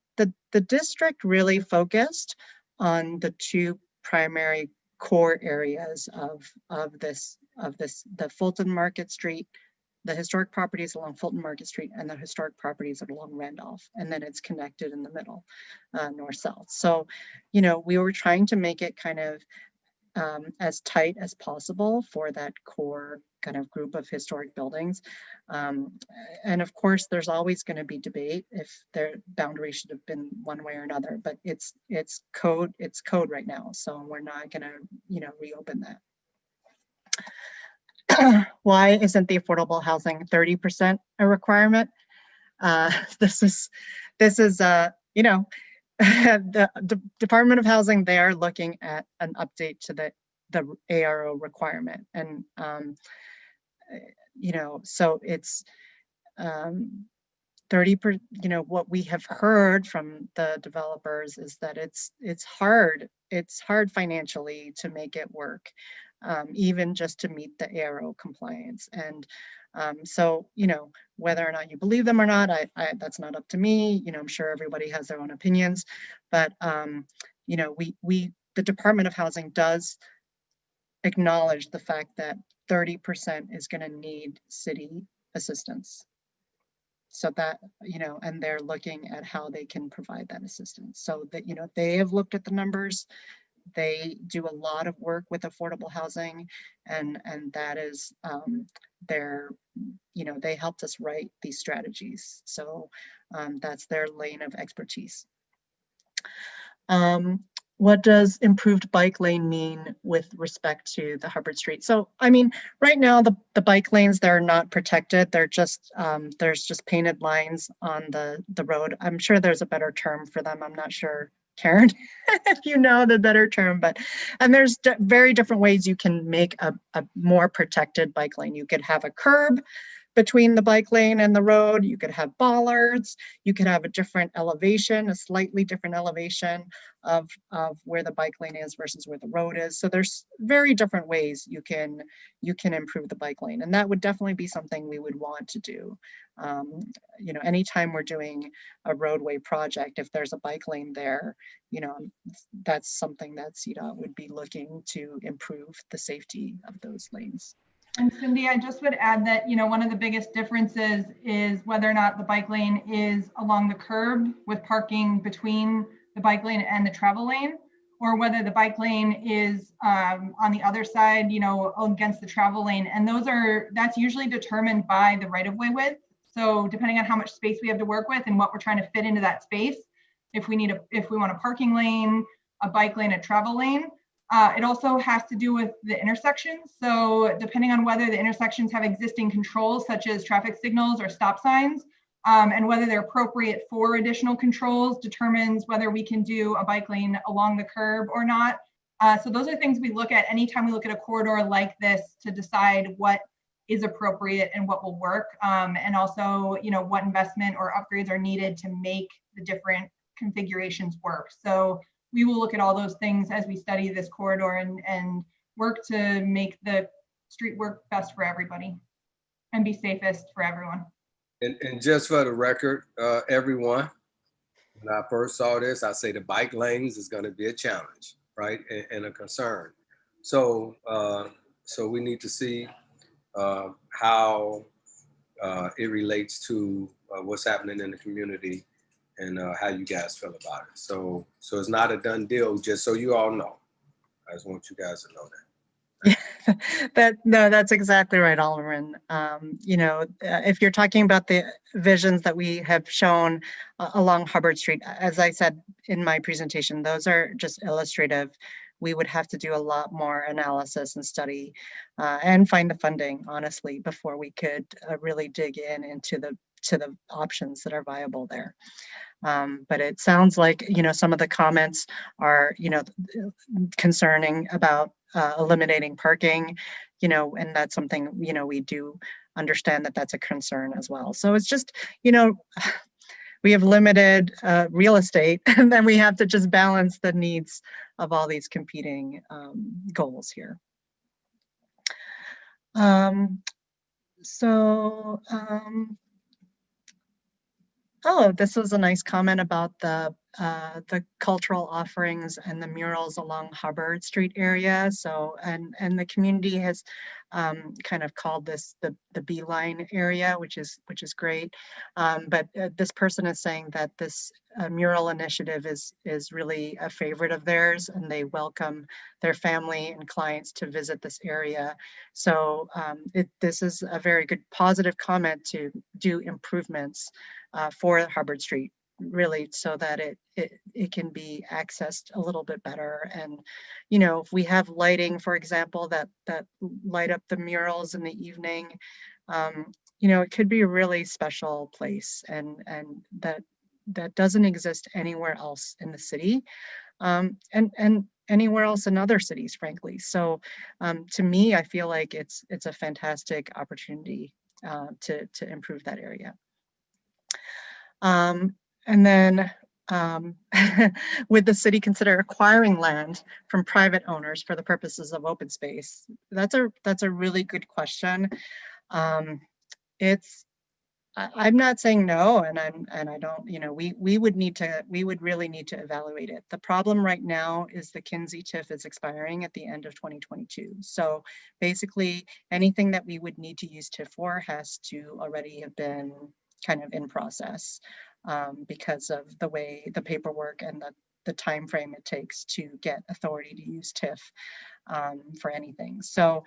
district really focused on the two primary core areas of the Fulton Market Street the historic properties along Fulton Market Street and the historic properties along Randolph, and then it's connected in the middle, north-south. So, you know, we were trying to make it kind of as tight as possible for that core kind of group of historic buildings. And of course, there's always going to be debate if their boundary should have been one way or another, but it's code right now. So we're not going to, you know, reopen that. Why isn't the affordable housing 30% a requirement? This is, you know, the Department of Housing, they are looking at an update to the ARO requirement. And, you know, so it's 30%, you know, what we have heard from the developers is that it's hard financially to make it work, even just to meet the ARO compliance. And so, you know, whether or not you believe them or not, that's not up to me. You know, I'm sure everybody has their own opinions, but, you know, the Department of Housing does acknowledge the fact that 30% is going to need city assistance. So that, you know, and they're looking at how they can provide that assistance. So that, you know, they have looked at the numbers. They do a lot of work with affordable housing, and that is their, you know, they helped us write these strategies. So that's their lane of expertise. What does improved bike lane mean with respect to the Hubbard Street? So, I mean, right now the bike lanes, they're not protected. They're just, there's just painted lines on the road. I'm sure there's a better term for them. I'm not sure, Karen, if you know the better term, but, and there's very different ways you can make a more protected bike lane. You could have a curb between the bike lane and the road. You could have bollards. You could have a different elevation, a slightly different elevation of where the bike lane is versus where the road is. So there's very different ways you can improve the bike lane, and that would definitely be something we would want to do. You know, anytime we're doing a roadway project, if there's a bike lane there, you know, that's something that CDOT would be looking to improve the safety of those lanes. And Cindy, I just would add that, you know, one of the biggest differences is whether or not the bike lane is along the curb with parking between the bike lane and the travel lane, or whether the bike lane is on the other side, you know, against the travel lane. And that's usually determined by the right-of-way width. So depending on how much space we have to work with and what we're trying to fit into that space, if we want a parking lane, a bike lane, a travel lane. It also has to do with the intersections. So depending on whether the intersections have existing controls such as traffic signals or stop signs, and whether they're appropriate for additional controls determines whether we can do a bike lane along the curb or not. So those are things we look at anytime we look at a corridor like this to decide what is appropriate and what will work. And also, you know, what investment or upgrades are needed to make the different configurations work. So we will look at all those things as we study this corridor and work to make the street work best for everybody and be safest for everyone. And just for the record, everyone, when I first saw this, I say the bike lanes is going to be a challenge, right, and a concern. So, so we need to see how it relates to what's happening in the community and how you guys feel about it. So it's not a done deal, just so you all know. I just want you guys to know that. No, that's exactly right, Alderman. You know, if you're talking about the visions that we have shown along Hubbard Street, as I said in my presentation, those are just illustrative. We would have to do a lot more analysis and study and find the funding, honestly, before we could really dig into the options that are viable there. But it sounds like, you know, some of the comments are, you know, concerning about eliminating parking, you know, and that's something, you know, we do understand that that's a concern as well. So it's just, you know, we have limited real estate, and then we have to just balance the needs of all these competing goals here. Oh, this was a nice comment about the the cultural offerings and the murals along Hubbard Street area. So, and the community has kind of called this the Beeline area, which is great. But this person is saying that this mural initiative is really a favorite of theirs, and they welcome their family and clients to visit this area. So this is a very good positive comment to do improvements for Hubbard Street, really, so that it can be accessed a little bit better. And you know, if we have lighting, for example, that light up the murals in the evening, you know, it could be a really special place, and that doesn't exist anywhere else in the city, and anywhere else in other cities, frankly. So to me, I feel like it's a fantastic opportunity to improve that area. And then would the city consider acquiring land from private owners for the purposes of open space? That's a really good question. I'm not saying no, and I don't, you know, we would really need to evaluate it. The problem right now is the Kinsey TIF is expiring at the end of 2022. So basically anything that we would need to use TIF for has to already have been kind of in process, because of the way the paperwork and the time frame it takes to get authority to use TIF for anything. So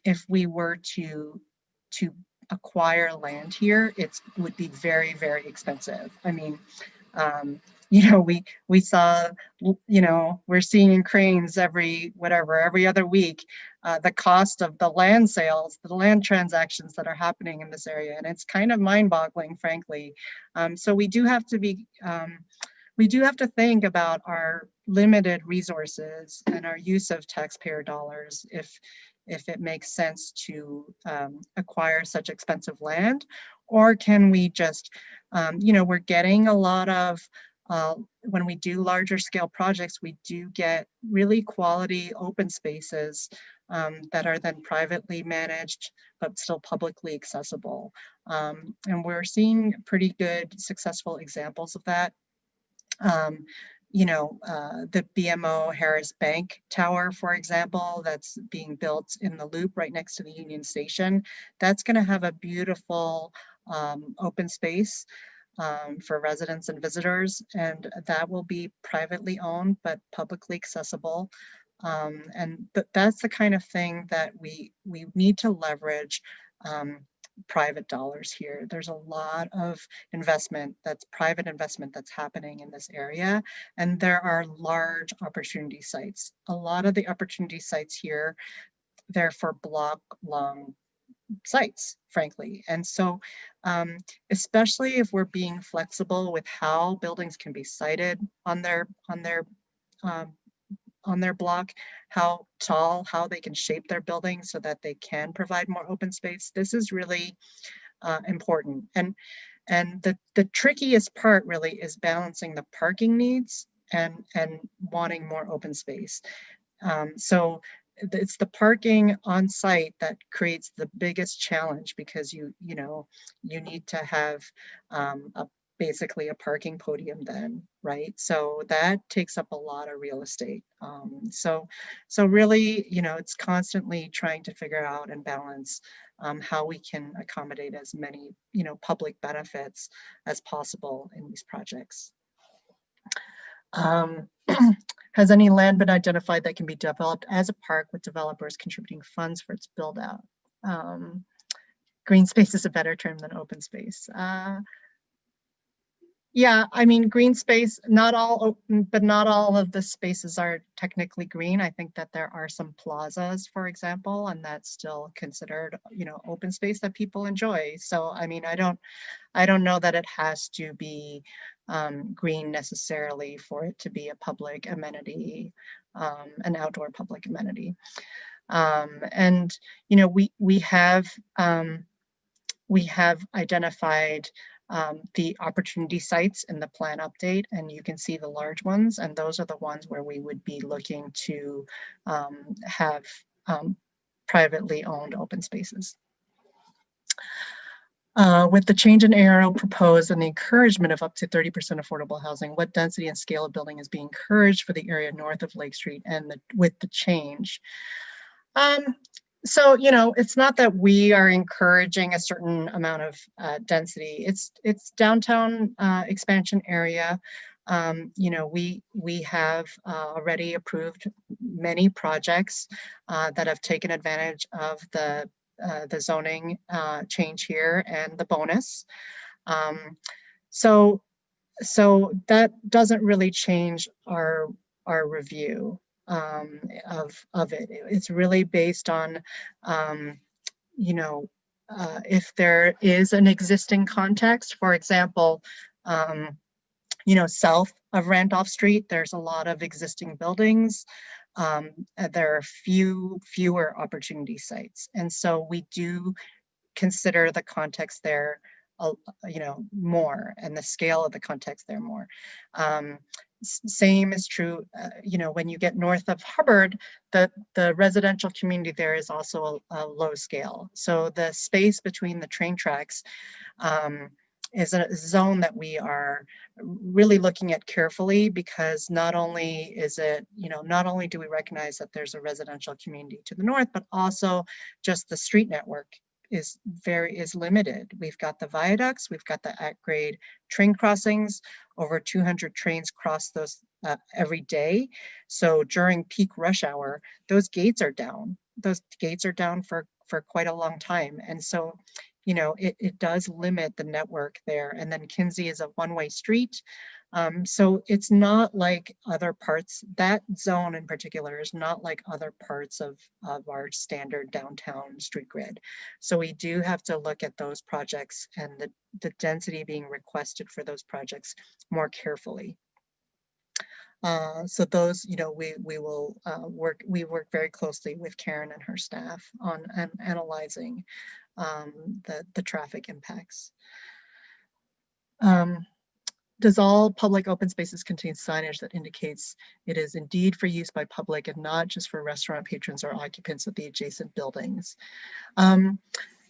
if we were to acquire land here, it would be very, very expensive. I mean, you know, we saw, you know, we're seeing in Cranes every other week, the cost of the land sales, the land transactions that are happening in this area, and it's kind of mind-boggling, frankly. So we do have to think about our limited resources and our use of taxpayer dollars if it makes sense to acquire such expensive land, or can we just, you know, we're getting a lot of, when we do larger scale projects, we do get really quality open spaces that are then privately managed, but still publicly accessible. And we're seeing pretty good successful examples of that. You know, the BMO Harris Bank Tower, for example, that's being built in the Loop right next to the Union Station. That's going to have a beautiful open space for residents and visitors, and that will be privately owned but publicly accessible. And that's the kind of thing that we need to leverage. Private dollars here. There's a lot of investment, that's private investment, that's happening in this area, and there are large opportunity sites. A lot of the opportunity sites here, they're for block long sites, frankly. And so especially if we're being flexible with how buildings can be sited on their block, how tall, how they can shape their building so that they can provide more open space. This is really important. And the trickiest part really is balancing the parking needs and wanting more open space. So it's the parking on site that creates the biggest challenge, because you need to have basically a parking podium then, right? So that takes up a lot of real estate. So really, you know, it's constantly trying to figure out and balance how we can accommodate as many, you know, public benefits as possible in these projects. Has any land been identified that can be developed as a park with developers contributing funds for its build out? Green space is a better term than open space. Yeah, I mean, green space, not all of the spaces are technically green. I think that there are some plazas, for example, and that's still considered, you know, open space that people enjoy. So, I mean, I don't know that it has to be green necessarily for it to be a public amenity, an outdoor public amenity. And, you know, we have identified the opportunity sites in the plan update, and you can see the large ones, and those are the ones where we would be looking to have privately owned open spaces. With the change in ARO proposed and the encouragement of up to 30% affordable housing, what density and scale of building is being encouraged for the area north of Lake Street and with the change? So, you know, it's not that we are encouraging a certain amount of density. It's downtown expansion area. You know, we have already approved many projects that have taken advantage of the zoning change here and the bonus. So that doesn't really change our review of it. It's really based on, you know, if there is an existing context. For example, you know, south of Randolph Street, there's a lot of existing buildings. There are fewer opportunity sites. And so we do consider the context there, you know, more, and the scale of the context there more. Same is true, you know, when you get north of Hubbard, the residential community there is also a low scale. So the space between the train tracks is a zone that we are really looking at carefully, because not only is it, you know, not only do we recognize that there's a residential community to the north, but also just the street network is limited. We've got the viaducts, we've got the at-grade train crossings. Over 200 trains cross those every day. So during peak rush hour, those gates are down. Those gates are down for quite a long time. And so, you know, it does limit the network there. And then Kinsey is a one-way street. So it's not like other parts, that zone in particular is not like other parts of our standard downtown street grid. So we do have to look at those projects and the density being requested for those projects more carefully. So those, you know, we will work very closely with Karen and her staff on analyzing the traffic impacts. Does all public open spaces contain signage that indicates it is indeed for use by public and not just for restaurant patrons or occupants of the adjacent buildings?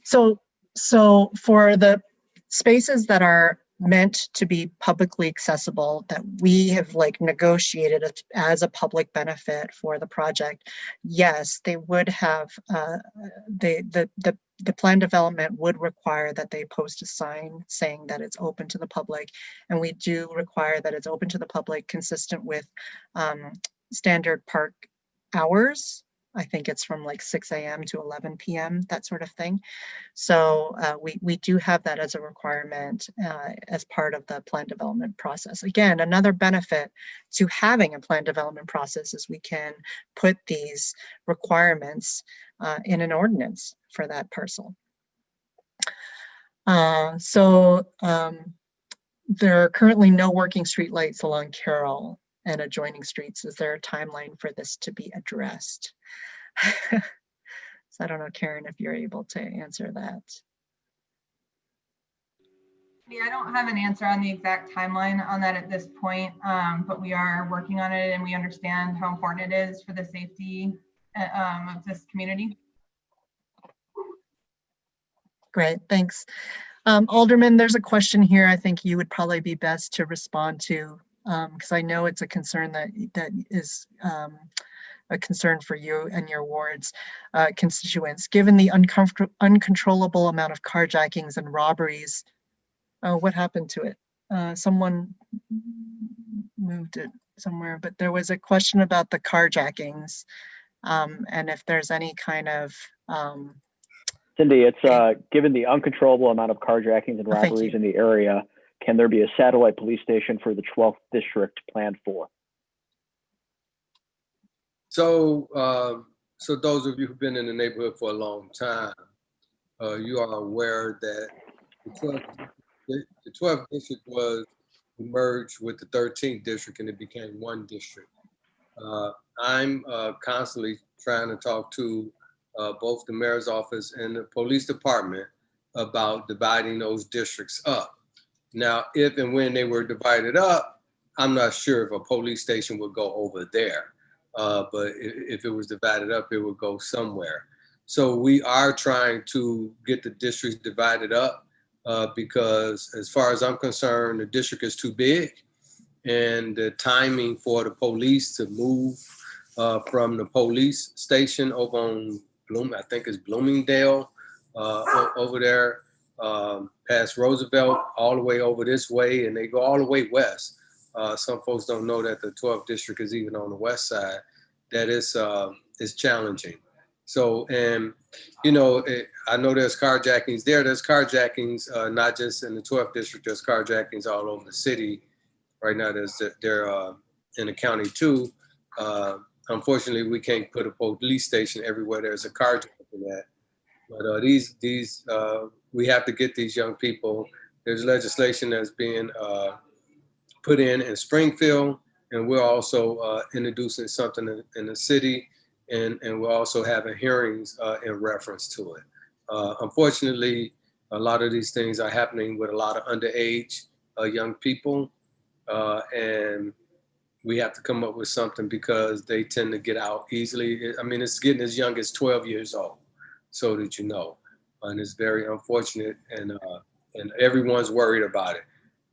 So for the spaces that are meant to be publicly accessible, that we have like negotiated as a public benefit for the project, yes, they would have, the plan development would require that they post a sign saying that it's open to the public. And we do require that it's open to the public consistent with standard park hours. I think it's from like 6 a.m. to 11 p.m., that sort of thing. So we do have that as a requirement as part of the plan development process. Again, another benefit to having a plan development process is we can put these requirements in an ordinance for that parcel. There are currently no working street lights along Carroll and adjoining streets. Is there a timeline for this to be addressed? So I don't know, Karen, if you're able to answer that. Yeah, I don't have an answer on the exact timeline on that at this point, but we are working on it and we understand how important it is for the safety of this community. Great, thanks. Alderman, there's a question here I think you would probably be best to respond to, because I know it's a concern that is a concern for you and your ward's constituents. Given the uncontrollable amount of carjackings and robberies, what happened to it? Someone moved it somewhere, but there was a question about the carjackings and if there's any kind of Cindy, it's given the uncontrollable amount of carjackings and robberies in the area, can there be a satellite police station for the 12th district planned for? So, so those of you who've been in the neighborhood for a long time, you are aware that the 12th district was merged with the 13th district and it became one district. I'm constantly trying to talk to both the mayor's office and the police department about dividing those districts up. Now, if and when they were divided up, I'm not sure if a police station would go over there. But if it was divided up, it would go somewhere. So we are trying to get the districts divided up because as far as I'm concerned, the district is too big, and the timing for the police to move from the police station over on I think it's Bloomingdale, over there, past Roosevelt, all the way over this way, and they go all the way west. Some folks don't know that the 12th district is even on the west side. That is challenging. So, and you know, I know there's carjackings there. There's carjackings not just in the 12th district. There's carjackings all over the city. Right now, they're in the county too. Unfortunately, we can't put a police station everywhere there's a carjacking at. But we have to get these young people. There's legislation that's being put in Springfield, and we're also introducing something in the city, and we're also having hearings in reference to it. Unfortunately, a lot of these things are happening with a lot of underage young people, and we have to come up with something because they tend to get out easily. I mean, it's getting as young as 12 years old, so that you know, and it's very unfortunate, and everyone's worried about it.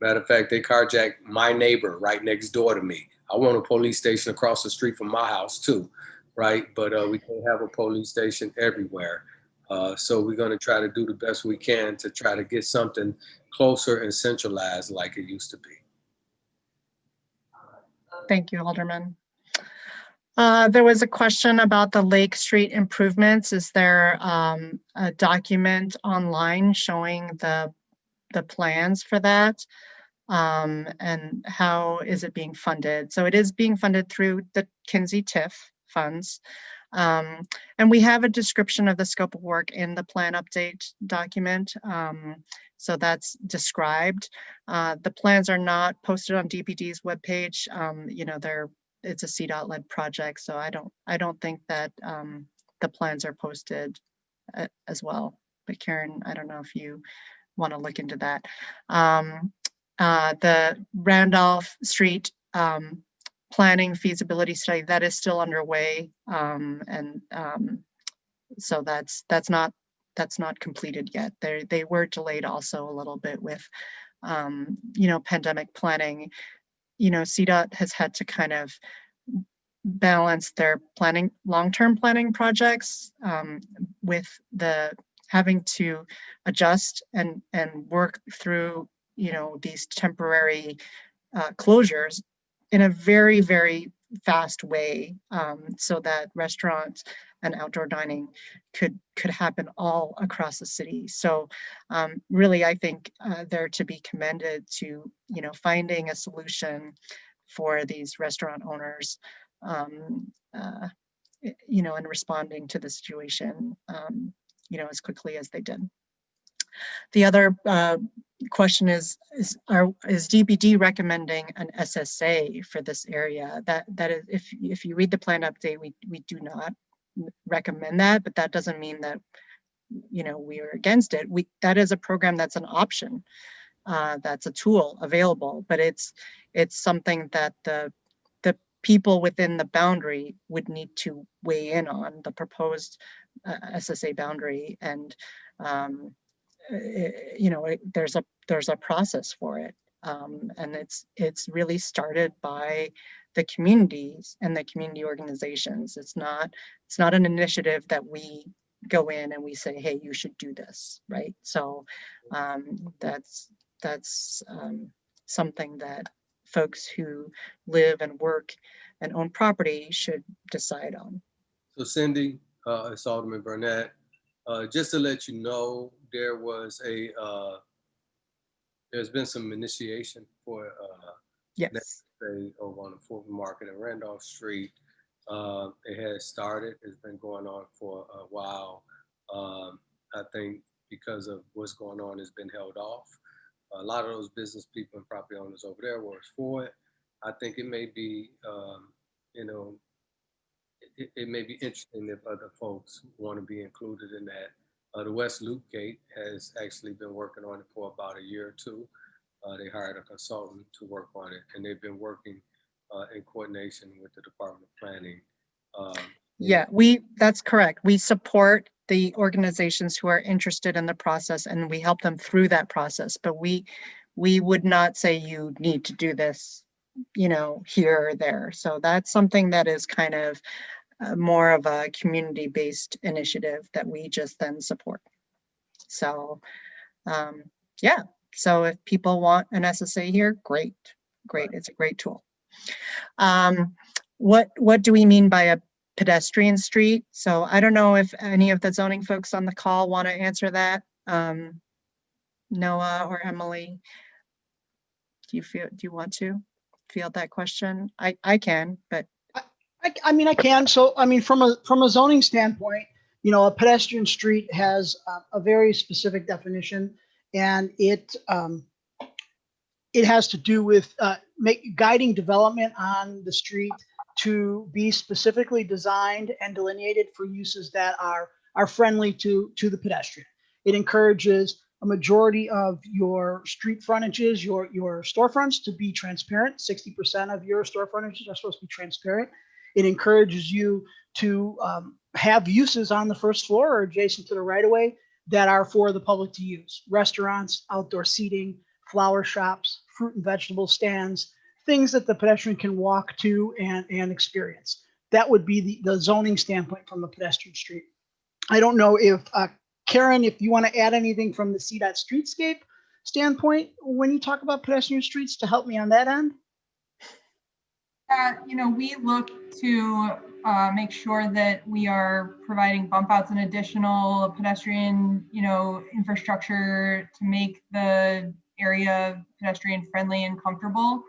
Matter of fact, they carjacked my neighbor right next door to me. I want a police station across the street from my house too, right? But we can't have a police station everywhere. So we're going to try to do the best we can to try to get something closer and centralized like it used to be. Thank you, Alderman. There was a question about the Lake Street improvements. Is there a document online showing the plans for that? And how is it being funded? So it is being funded through the Kinsey TIF funds. And we have a description of the scope of work in the plan update document. So that's described. The plans are not posted on DPD's webpage. You know, it's a CDOT-led project, so I don't think that the plans are posted as well. But Karen, I don't know if you want to look into that. The Randolph Street planning feasibility study, that is still underway, and so that's not completed yet. They were delayed also a little bit with you know, pandemic planning. You know, CDOT has had to kind of balance their planning, long-term planning projects with the having to adjust and work through, you know, these temporary closures in a very, very fast way, so that restaurants and outdoor dining could happen all across the city. So really, I think they're to be commended to, you know, finding a solution for these restaurant owners, you know, and responding to the situation, you know, as quickly as they did. The other question is DPD recommending an SSA for this area? That is, if you read the plan update, we do not recommend that, but that doesn't mean that, you know, we are against it. That is a program that's an option. That's a tool available, but it's something that the people within the boundary would need to weigh in on, the proposed SSA boundary, and you know, there's a process for it, and it's really started by the communities and the community organizations. It's not an initiative that we go in and we say, hey, you should do this, right? So that's something that folks who live and work and own property should decide on. So Cindy, it's Alderman Burnett. Just to let you know, there's been some initiation for Yes. over on the Fulton Market and Randolph Street. It has started. It's been going on for a while. I think because of what's going on, it's been held off. A lot of those business people and property owners over there were for it. I think it may be, you know, it may be interesting if other folks want to be included in that. The West Loop Gate has actually been working on it for about a year or two. They hired a consultant to work on it, and they've been working in coordination with the Department of Planning. Yeah, that's correct. We support the organizations who are interested in the process, and we help them through that process. But we would not say you need to do this, you know, here or there. So that's something that is kind of more of a community-based initiative that we just then support. So yeah, so if people want an SSA here, great, great, it's a great tool. What do we mean by a pedestrian street? So I don't know if any of the zoning folks on the call want to answer that. Noah or Emily, do you want to field that question? I can, but I mean, I can. So, I mean, from a zoning standpoint, you know, a pedestrian street has a very specific definition, and it has to do with guiding development on the street to be specifically designed and delineated for uses that are friendly to the pedestrian. It encourages a majority of your street frontages, your storefronts, to be transparent. 60% of your store frontages are supposed to be transparent. It encourages you to have uses on the first floor or adjacent to the right-of-way that are for the public to use. Restaurants, outdoor seating, flower shops, fruit and vegetable stands, things that the pedestrian can walk to and experience. That would be the zoning standpoint from a pedestrian street. I don't know if, Karen, if you want to add anything from the CDOT streetscape standpoint when you talk about pedestrian streets to help me on that end. You know, we look to make sure that we are providing bump outs and additional pedestrian, you know, infrastructure to make the area pedestrian friendly and comfortable.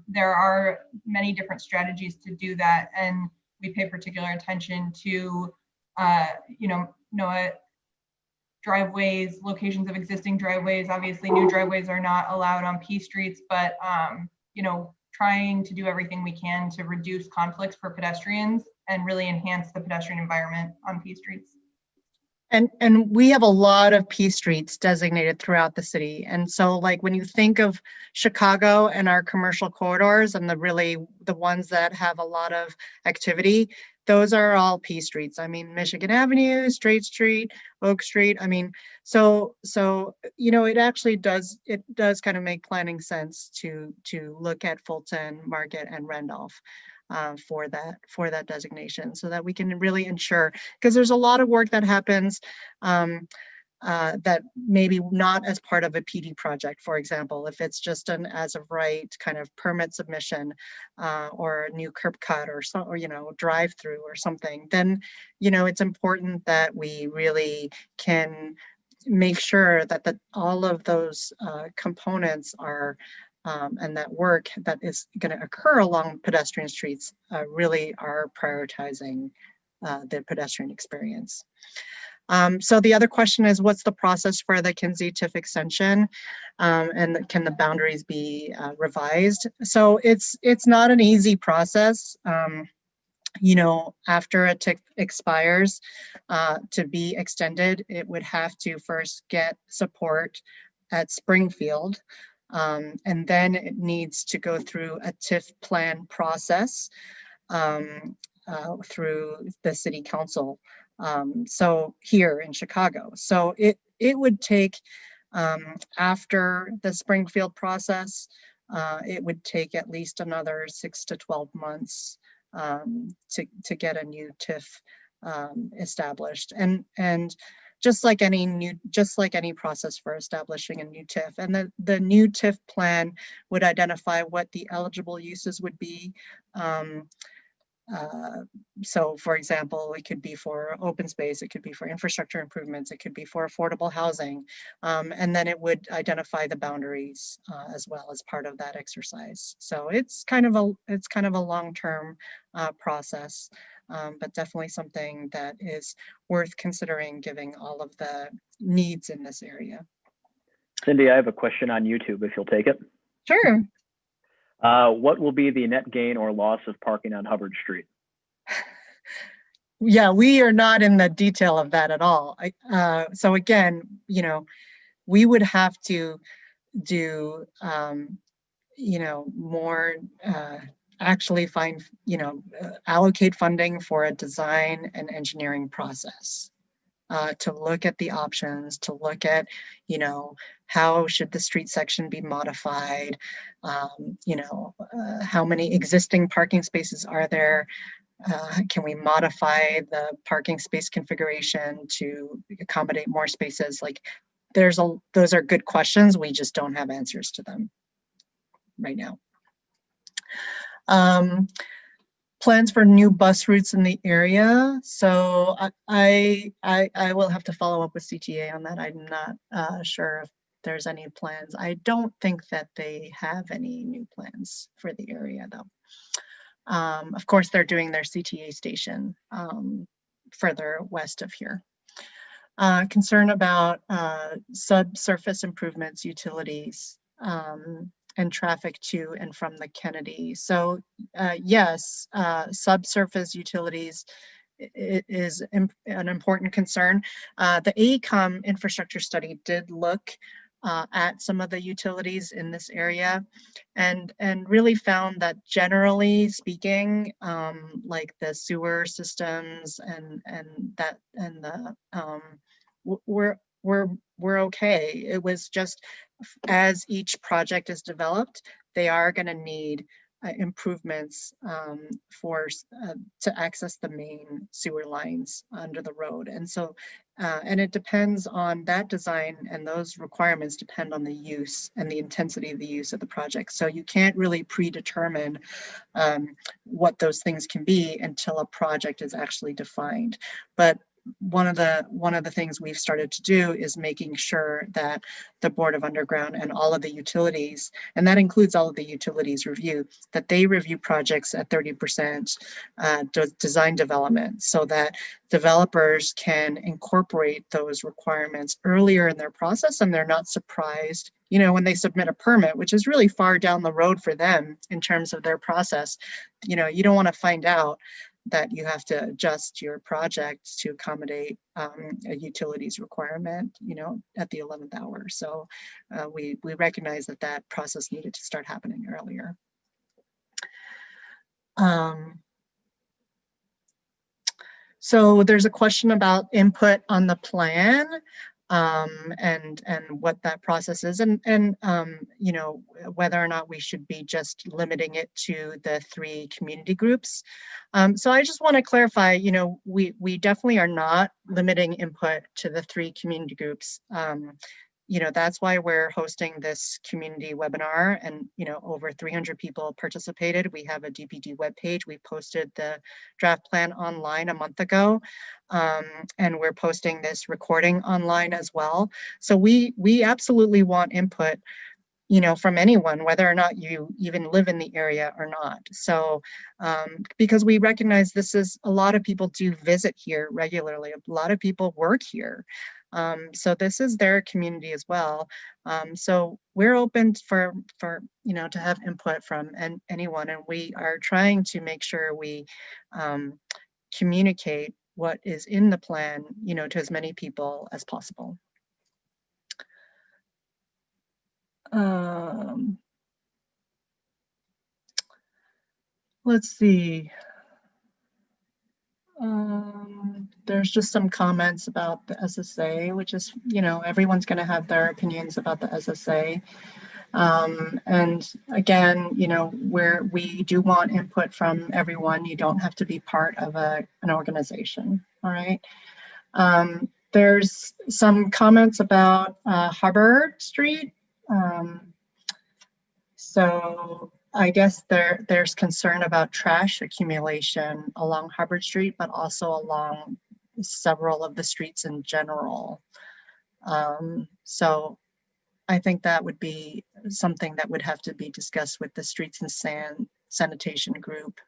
There are many different strategies to do that, and we pay particular attention to, you know, driveways, locations of existing driveways. Obviously, new driveways are not allowed on P streets, but you know, trying to do everything we can to reduce conflicts for pedestrians and really enhance the pedestrian environment on P streets. And we have a lot of P streets designated throughout the city. And so like when you think of Chicago and our commercial corridors and the ones that have a lot of activity, those are all P streets. I mean, Michigan Avenue, Straight Street, Oak Street. I mean, so you know, it actually does kind of make planning sense to look at Fulton, Market, and Randolph for that designation, so that we can really ensure, because there's a lot of work that happens that maybe not as part of a PD project. For example, if it's just an as of right kind of permit submission or a new curb cut or you know, drive through or something, then you know, it's important that we really can make sure that all of those components are and that work that is going to occur along pedestrian streets really are prioritizing the pedestrian experience. So the other question is, what's the process for the Kinsey TIF extension, and can the boundaries be revised? So it's not an easy process. You know, after a TIF expires, to be extended, it would have to first get support at Springfield. And then it needs to go through a TIF plan process through the city council. So here in Chicago. So it would take, after the Springfield process, it would take at least another 6 to 12 months to get a new TIF established. And just like any process for establishing a new TIF, and the new TIF plan would identify what the eligible uses would be. So for example, it could be for open space, it could be for infrastructure improvements, it could be for affordable housing, and then it would identify the boundaries as well as part of that exercise. So it's kind of a long-term process, but definitely something that is worth considering given all of the needs in this area. Cindy, I have a question on YouTube if you'll take it. Sure. What will be the net gain or loss of parking on Hubbard Street? Yeah, we are not in the detail of that at all. So again, you know, we would have to do, you know, more, actually find, you know, allocate funding for a design and engineering process. to look at the options, to look at, you know, how should the street section be modified? You know, how many existing parking spaces are there? Can we modify the parking space configuration to accommodate more spaces? Like, those are good questions. We just don't have answers to them right now. Plans for new bus routes in the area. So I will have to follow up with CTA on that. I'm not sure if there's any plans. I don't think that they have any new plans for the area though. Of course, they're doing their CTA station further west of here. Concern about subsurface improvements, utilities, and traffic to and from the Kennedy. So yes, subsurface utilities is an important concern. The AECOM infrastructure study did look at some of the utilities in this area and really found that generally speaking, like the sewer systems and the we're okay. It was just as each project is developed, they are going to need improvements to access the main sewer lines under the road. And so, and it depends on that design, and those requirements depend on the use and the intensity of the use of the project. So you can't really predetermine what those things can be until a project is actually defined. But one of the things we've started to do is making sure that the Board of Underground and all of the utilities, and that includes all of the utilities review, that they review projects at 30% design development, so that developers can incorporate those requirements earlier in their process and they're not surprised, you know, when they submit a permit, which is really far down the road for them in terms of their process. You know, you don't want to find out that you have to adjust your project to accommodate a utilities requirement, you know, at the 11th hour. So we recognize that that process needed to start happening earlier. So there's a question about input on the plan and what that process is, and you know, whether or not we should be just limiting it to the 3 community groups. So I just want to clarify, you know, we definitely are not limiting input to the 3 community groups. You know, that's why we're hosting this community webinar, and, you know, over 300 people participated. We have a DPD webpage. We posted the draft plan online a month ago, and we're posting this recording online as well. So we absolutely want input, you know, from anyone, whether or not you even live in the area or not. So because we recognize this is, a lot of people do visit here regularly. A lot of people work here. So this is their community as well. So we're open for, you know, to have input from anyone, and we are trying to make sure we communicate what is in the plan, you know, to as many people as possible. Let's see. There's just some comments about the SSA, which is, you know, everyone's going to have their opinions about the SSA. And again, you know, we do want input from everyone. You don't have to be part of an organization. All right. There's some comments about Hubbard Street. So I guess there's concern about trash accumulation along Hubbard Street, but also along several of the streets in general. So I think that would be something that would have to be discussed with the streets and sanitation group.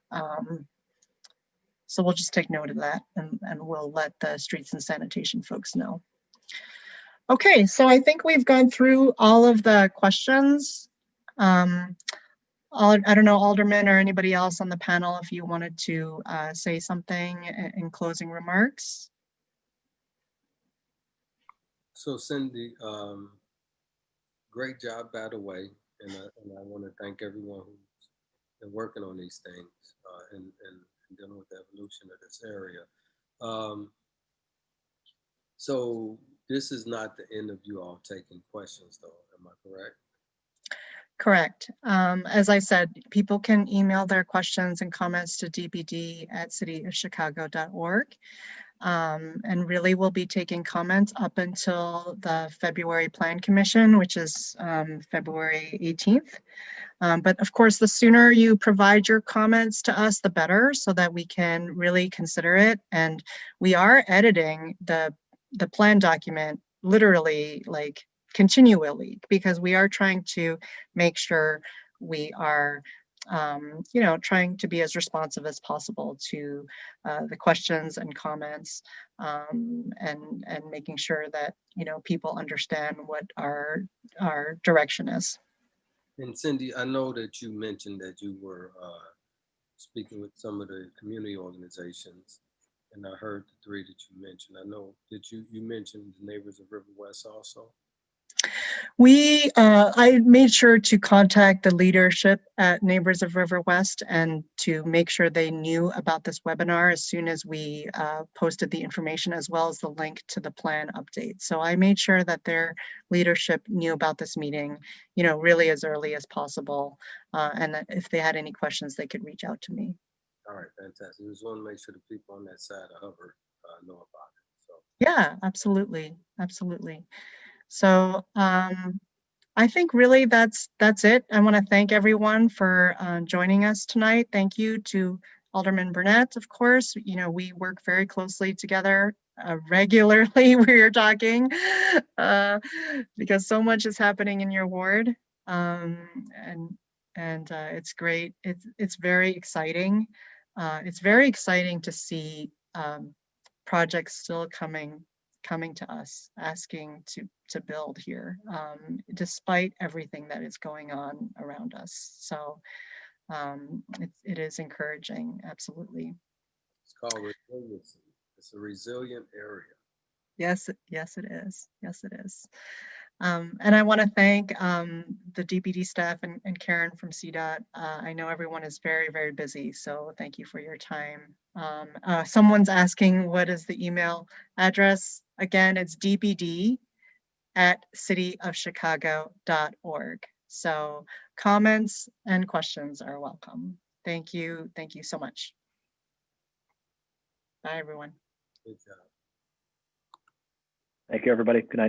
So we'll just take note of that, and we'll let the streets and sanitation folks know. Okay, so I think we've gone through all of the questions. I don't know, Alderman or anybody else on the panel, if you wanted to say something in closing remarks. So Cindy, great job, by the way, and I want to thank everyone who's been working on these things and dealing with the evolution of this area. So this is not the end of you all taking questions though, am I correct? Correct. As I said, people can email their questions and comments to dpd@cityofchicago.org. And really we'll be taking comments up until the February Plan Commission, which is February 18th. But of course, the sooner you provide your comments to us, the better, so that we can really consider it. And we are editing the plan document literally like continually, because we are trying to make sure we are trying to be as responsive as possible to the questions and comments, and making sure that people understand what our direction is. And Cindy, I know that you mentioned that you were speaking with some of the community organizations, and I heard the three that you mentioned. I know that you mentioned the Neighbors of River West also. I made sure to contact the leadership at Neighbors of River West and to make sure they knew about this webinar as soon as we posted the information, as well as the link to the plan update. So I made sure that their leadership knew about this meeting, really as early as possible. And that if they had any questions, they could reach out to me. All right, fantastic. We just want to make sure the people on that side of Hubbard know about it. So Yeah, absolutely. Absolutely. So I think really that's it. I want to thank everyone for joining us tonight. Thank you to Alderman Burnett, of course. We work very closely together regularly. We're talking because so much is happening in your ward, and it's great. It's very exciting. It's very exciting to see projects still coming to us, asking to build here, despite everything that is going on around us. So it is encouraging, absolutely. it's called resiliency. It's a resilient area. Yes, yes, it is. Yes, it is. And I want to thank the DPD staff and Karen from CDOT. I know everyone is very, very busy, so thank you for your time. Someone's asking what is the email address? Again, it's dpd@cityofchicago.org. So comments and questions are welcome. Thank you. Thank you so much. Bye, everyone. Good job. Thank you, everybody. Good night.